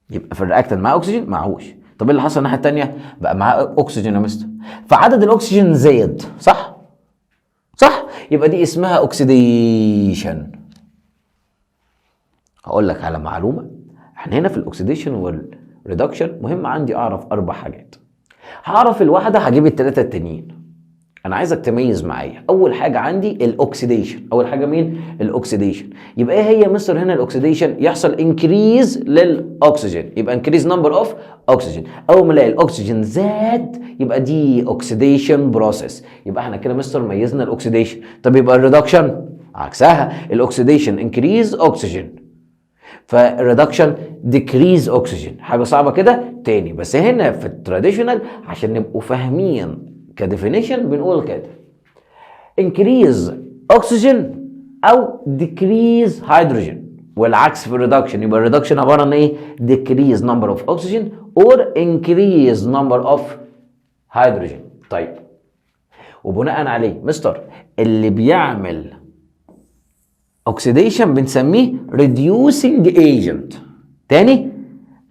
يبقى في الرياكتنت معاه اكسجين؟ معهوش. طب ايه اللي حصل الناحيه الثانيه؟ بقى معاه اكسجين يا مستر، فعدد الاكسجين زاد، صح؟ صح؟ يبقى دي اسمها اوكسيديشن. هقول لك على معلومه احنا هنا في الاكسيديشن والريدكشن مهم عندي اعرف 4 حاجات. هعرف الواحده هجيب ال3 التانيين. انا عايزك تميز معايا. اول حاجه عندي الاكسيديشن. اول حاجه مين؟ الاكسيديشن. يبقى ايه هي مستر هنا الاكسيديشن؟ يحصل انكريز للاكسجين، يبقى انكريز نمبر اوف اوكسجين. اول ما الاقي الاكسجين زاد يبقى دي اوكسيديشن بروسيس. يبقى احنا كده مستر ميزنا الاكسيديشن. طب يبقى الريدكشن عكسها. الاكسيديشن انكريز اوكسجين، فالريدكشن ديكريز اوكسجين. حاجه صعبه كده تاني، بس هنا في التراديشنال عشان نبقوا فاهمين كديفينيشن بنقول كده increase oxygen او decrease hydrogen، والعكس في الريدكشن. يبقى الريدكشن عباره عن ايه؟ decrease number of oxygen or increase number of hydrogen. طيب وبناء عليه مستر اللي بيعمل oxidation بنسميه reducing agent. تاني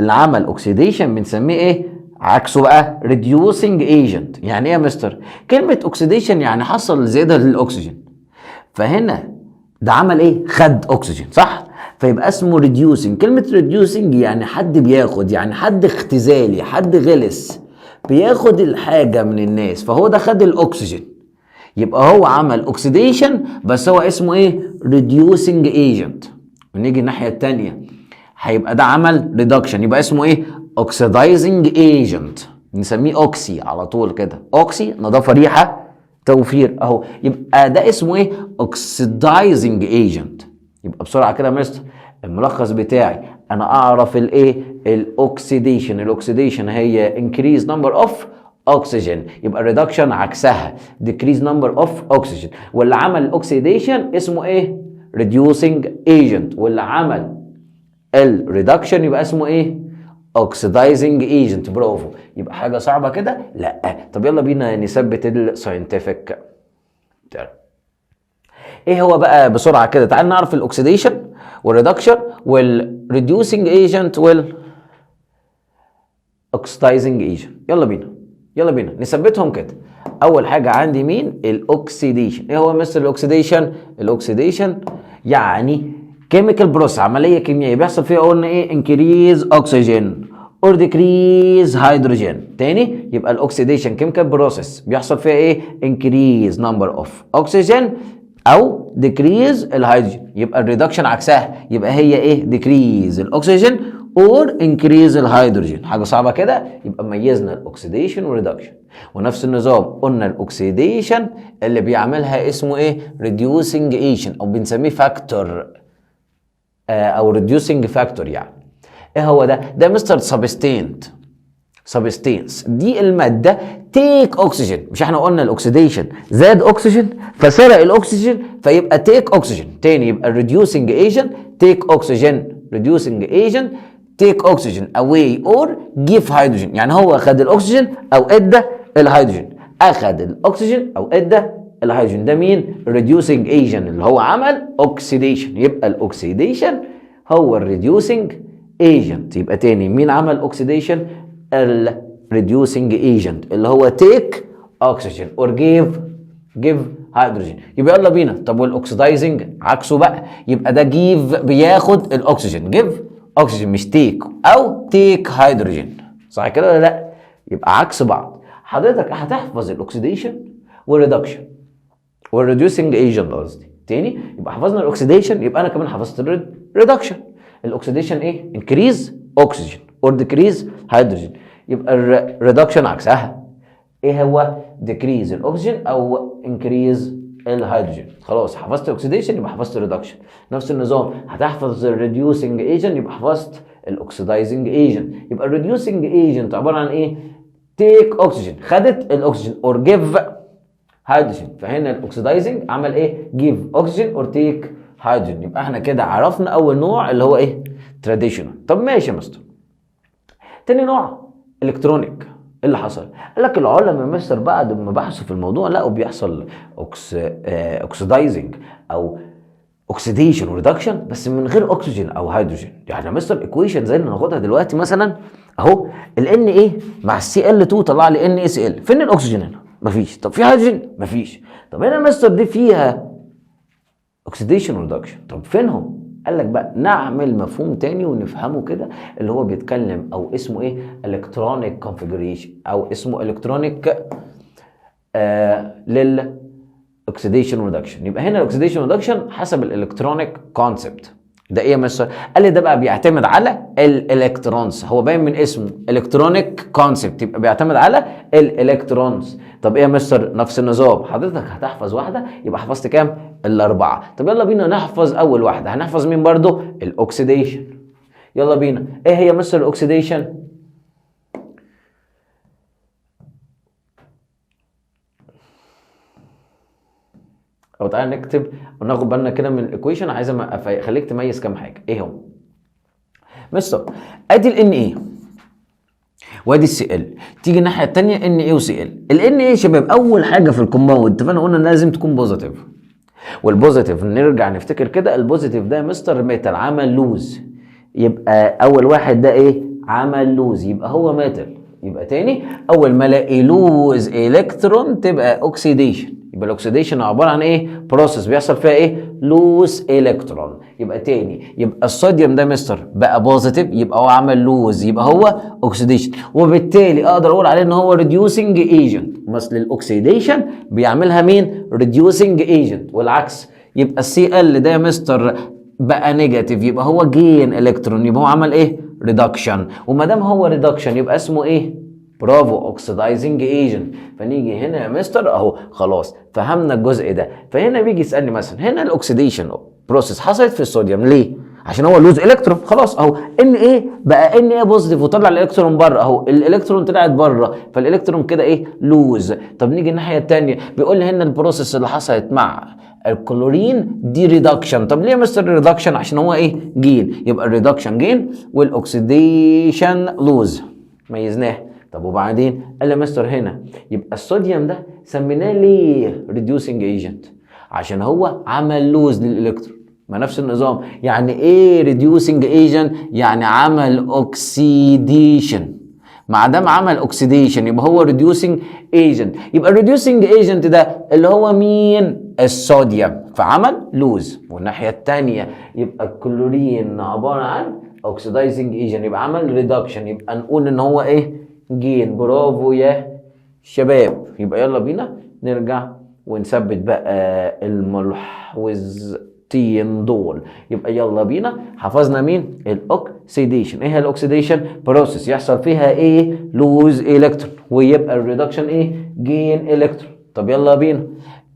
اللي عمل oxidation بنسميه ايه؟ عكسه بقى reducing agent. يعني ايه يا مستر؟ كلمة oxidation يعني حصل زيادة للأكسجين، فهنا ده عمل ايه؟ خد أكسجين، صح؟ فيبقى اسمه reducing. كلمة reducing يعني حد بياخد، يعني حد اختزالي، حد غلس بياخد الحاجة من الناس، فهو ده خد الأكسجين، يبقى هو عمل oxidation بس هو اسمه ايه؟ reducing agent. ونيجي الناحية التانية هيبقى ده عمل reduction، يبقى اسمه ايه؟ oxidizing agent. نسميه اوكسي على طول كده، اوكسي نظافه ريحه توفير اهو. يبقى ده اسمه ايه؟ oxidizing agent. يبقى بسرعه كده يا مستر الملخص بتاعي انا اعرف الايه؟ الاكسيديشن. الاكسيديشن هي increase number of oxygen، يبقى الريدكشن عكسها decrease number of oxygen. واللي عمل الاكسيديشن اسمه ايه؟ reducing agent. واللي عمل الريدكشن يبقى اسمه ايه؟ oxidizing agent. برافو. يبقى حاجه صعبه كده؟ لا. طب يلا بينا نثبت الساينتفك. ايه هو بقى بسرعه كده؟ تعال نعرف الاكسيديشن والريدكشن والريديوسنج ايجنت والاكسيدايزنج ايجنت. يلا بينا نثبتهم كده. اول حاجه عندي مين؟ الاكسيديشن. ايه هو مستر الاكسيديشن؟ الاكسيديشن يعني كيميكال بروسس، عمليه كيميائيه بيحصل فيها قلنا ايه؟ انكريز اوكسجين اور ديكريز هيدروجين. تاني يبقى الاكسيديشن كيميكال بروسس بيحصل فيها ايه؟ انكريز نمبر اوف اوكسجين او ديكريز الهيدروجين. يبقى الريدكشن عكسها، يبقى هي ايه؟ ديكريز الاكسجين اور انكريز الهيدروجين. حاجه صعبه كده؟ يبقى ميزنا الاكسيديشن والريدكشن. ونفس النظام قلنا الاكسيديشن اللي بيعملها اسمه ايه؟ ريديوسنج ايجنت او بنسميه فاكتور او reducing factor. يعني ايه هو ده؟ ده مستر سبستانس. دي الماده تيك اوكسجين. مش احنا قلنا الاكسيديشن زاد اكسجين فسرق الاكسجين فيبقى تيك اوكسجين. تاني يبقى reducing agent تيك اوكسجين، reducing agent تيك اوكسجين away or give hydrogen. يعني هو خد الاكسجين او ادى الهيدروجين، اخد الاكسجين او ادى الهيدروجين. ده مين؟ reducing agent اللي هو عمل oxidation. يبقى الاكسيديشن هو الريديوسنج agent. يبقى تاني مين عمل oxidation؟ الريديوسنج agent اللي هو take oxygen or give hydrogen. يبقى يلا بينا. طب والاكسيدايزنج عكسه بقى، يبقى ده give بياخد الاكسجين، give oxygen مش take او take hydrogen. صح كده ولا لا؟ يبقى عكس بعض. حضرتك هتحفظ الاكسيديشن والريدكشن والريديوسنج ايجنت قصدي. تاني يبقى حفظنا الاكسيديشن، يبقى انا كمان حفظت الريدكشن. الاكسيديشن ايه؟ انكريز اوكسجين اور ديكريز هيدروجين. يبقى الريدكشن عكسها ايه هو؟ ديكريز الاكسجين او انكريز الهيدروجين. خلاص حفظت الاكسيديشن يبقى حفظت الريدكشن. نفس النظام هتحفظ الريديوسنج ايجنت يبقى حفظت الاكسيدايزنج ايجنت. يبقى الريديوسنج ايجنت عباره عن ايه؟ تيك اوكسجين، خدت الاكسجين اور جيف هيدروجين. فهنا الاكسيدايزنج عمل ايه؟ جيف اوكسجين اور تيك هيدروجين. يبقى احنا كده عرفنا اول نوع اللي هو ايه؟ تراديشنال. طب ماشي يا مستر. تاني نوع الكترونيك. ايه اللي حصل؟ قال لك العلماء مستر بعد ما بحثوا في الموضوع لقوا بيحصل اوكسيدايزنج او اوكسيديشن وريدكشن بس من غير اكسجين او هيدروجين. يعني مستر ايكويشن زي اللي هناخدها دلوقتي مثلا اهو ال Na مع السي ال 2 طلع لي NaCl. فين الاكسجين هنا؟ مفيش. طب في هيدروجين؟ مفيش. طب هنا مستر دي فيها اوكسيديشن وريدكشن. طب فينهم؟ قال لك بقى نعمل مفهوم تاني ونفهمه كده، اللي هو بيتكلم او اسمه ايه الكترونيك كونفيجريشن، او اسمه الكترونيك للاكسيديشن ريدكشن. يبقى هنا الاكسيديشن ريدكشن حسب الالكترونيك كونسبت. ده ايه يا مستر؟ قال لي ده بقى بيعتمد على الالكترونز، هو باين من اسمه الكترونيك كونسبت، يبقى بيعتمد على الالكترونز. طب ايه يا مستر؟ نفس النظام، حضرتك هتحفظ واحده يبقى حفظت كام؟ الاربعه. طب يلا بينا نحفظ اول واحده، هنحفظ مين برضو؟ الاكسيديشن. يلا بينا. ايه هي يا مستر الاكسيديشن؟ او تعالى نكتب وناخد بالنا كده من الايكويشن، عايز اخليك تميز كام حاجه. ايه هم؟ مستر ادي ال Na وادي السي ال، تيجي الناحيه الثانيه Na وسي ال. ال Na يا شباب اول حاجه في الكومباوند اتفقنا قلنا لازم تكون بوزيتيف، والبوزيتيف نرجع نفتكر كده، البوزيتيف ده يا مستر ميتال عمل لوز، يبقى اول واحد ده ايه؟ عمل لوز، يبقى هو ميتال. يبقى تاني اول ما الاقي لوز الكترون تبقى اوكسيديشن. يبقى الاكسيديشن عباره عن ايه؟ بروسيس بيحصل فيها ايه؟ لوز الكترون. يبقى تاني يبقى الصوديوم ده مستر بقى بوزيتيف، يبقى هو عمل لوز، يبقى هو اوكسيديشن، وبالتالي اقدر اقول عليه ان هو ريديوسنج ايجنت. مثل الاكسيديشن بيعملها مين؟ ريديوسنج ايجنت، والعكس. يبقى السي ال ده مستر بقى نيجاتيف، يبقى هو جين الكترون، يبقى هو عمل ايه؟ ريدكشن. وما دام هو ريدكشن يبقى اسمه ايه؟ برافو، اوكسيدايزنج ايجنت. فنيجي هنا يا مستر اهو خلاص فهمنا الجزء ده. فهنا بيجي يسالني مثلا هنا الاكسيديشن بروسيس حصلت في الصوديوم ليه؟ عشان هو لوز الكترون، خلاص اهو ان ايه بقى ان ايه بوزيتيف وطلع الالكترون بره، اهو الالكترون طلعت بره، فالالكترون كده ايه؟ لوز. طب نيجي الناحيه الثانيه بيقول لي هنا البروسيس اللي حصلت مع الكلورين دي ريدكشن. طب ليه يا مستر ريدكشن؟ عشان هو ايه؟ جين، يبقى الريدكشن جين والاكسيديشن لوز. ميزناه. طب وبعدين قال لي مستر هنا يبقى الصوديوم ده سميناه ليه ريديوسنج ايجنت؟ عشان هو عمل لوز للالكترون. ما نفس النظام. يعني ايه ريديوسنج ايجنت؟ يعني عمل اوكسيديشن. ما دام عمل اوكسيديشن يبقى هو ريديوسنج ايجنت. يبقى الريديوسنج ايجنت ده اللي هو مين؟ الصوديوم، فعمل لوز. والناحيه الثانيه يبقى الكلورين عباره عن اوكسيدايزنج ايجنت، يبقى عمل ريدكشن، يبقى نقول ان هو ايه؟ جين. برافو يا شباب. يبقى يلا بينا نرجع ونثبت بقى الملحوظتين دول. يبقى يلا بينا حفظنا مين؟ الاكسيديشن. ايه هي الاكسيديشن؟ بروسيس يحصل فيها ايه؟ لوز الكترون، ويبقى الريدكشن ايه؟ جين الكترون. طب يلا بينا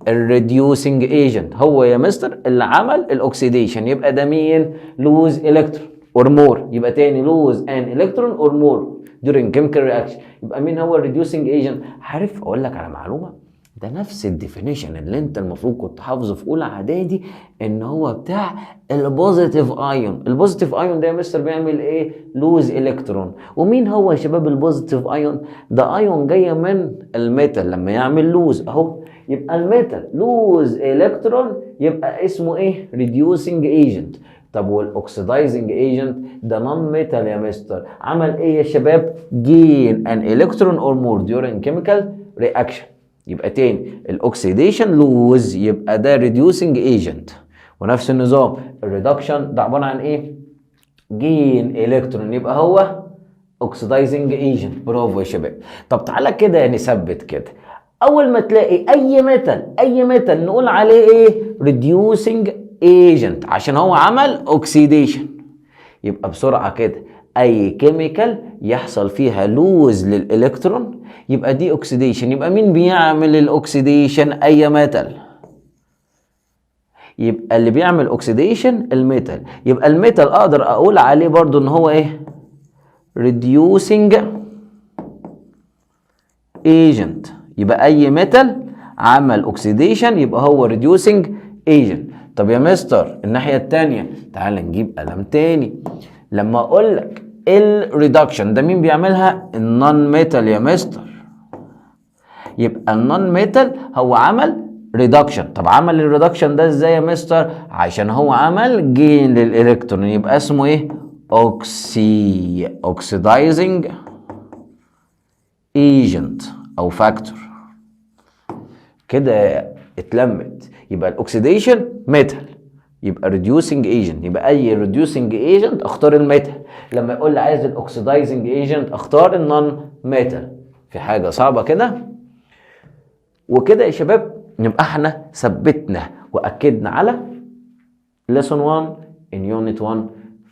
الريديوسنج ايجنت هو يا مستر اللي عمل الاكسيديشن، يبقى ده مين؟ لوز الكترون اور مور. يبقى تاني لوز ان الكترون اور مور during chemical reaction. يبقى مين هو الريديوسنج ايجنت؟ عارف اقول لك على معلومه، ده نفس الديفينيشن اللي انت المفروض كنت حافظه في اولى اعدادي، ان هو بتاع البوزيتيف ايون. البوزيتيف ايون ده يا مستر بيعمل ايه؟ لوز الكترون. ومين هو يا شباب البوزيتيف ايون؟ ده ايون جايه من الميتال لما يعمل لوز اهو. يبقى الميتال لوز الكترون يبقى اسمه ايه؟ ريديوسنج ايجنت. طب والاكسيدايزنج ايجنت ده نون ميتال يا مستر، عمل ايه يا شباب؟ جين ان الكترون اور مور during chemical reaction. يبقى تاني الاكسيديشن لوز، يبقى ده ريديوسنج ايجنت. ونفس النظام الريدكشن ده عباره عن ايه؟ جين الكترون، يبقى هو اوكسيدايزنج ايجنت. برافو يا شباب. طب تعالى كده نثبت كده، اول ما تلاقي اي ميتال نقول عليه ايه؟ ريديوسنج ايجنت، عشان هو عمل اوكسيديشن. يبقى بسرعه كده اي كيميكال يحصل فيها لوز للالكترون يبقى دي اوكسيديشن. يبقى مين بيعمل الاكسيديشن؟ اي ميتال. يبقى اللي بيعمل اوكسيديشن الميتال. يبقى الميتال اقدر اقول عليه برضو ان هو ايه؟ ريديوسنج ايجنت. يبقى اي ميتال عمل اوكسيديشن يبقى هو ريديوسنج ايجنت. طب يا مستر الناحيه الثانيه تعال نجيب قلم تاني. لما اقول لك الريدكشن ده مين بيعملها؟ النون ميتال يا مستر. يبقى النون ميتال هو عمل ريدكشن. طب عمل الريدكشن ده ازاي يا مستر؟ عشان هو عمل جين للالكترون، يبقى اسمه ايه؟ اوكسيدايزنج ايجنت او فاكتور. كده اتلمت. يبقى الاكسيديشن ميتال، يبقى reducing agent، يبقى اي reducing agent اختار الميتال. لما يقول لي عايز الاوكسيدايزنج ايجنت اختار النون ميتال. في حاجه صعبه كده؟ وكده يا شباب نبقى احنا ثبتنا واكدنا على lesson 1 in unit 1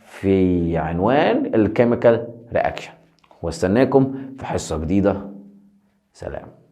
في عنوان الكيميكال رياكشن. واستناكم في حصه جديده. سلام.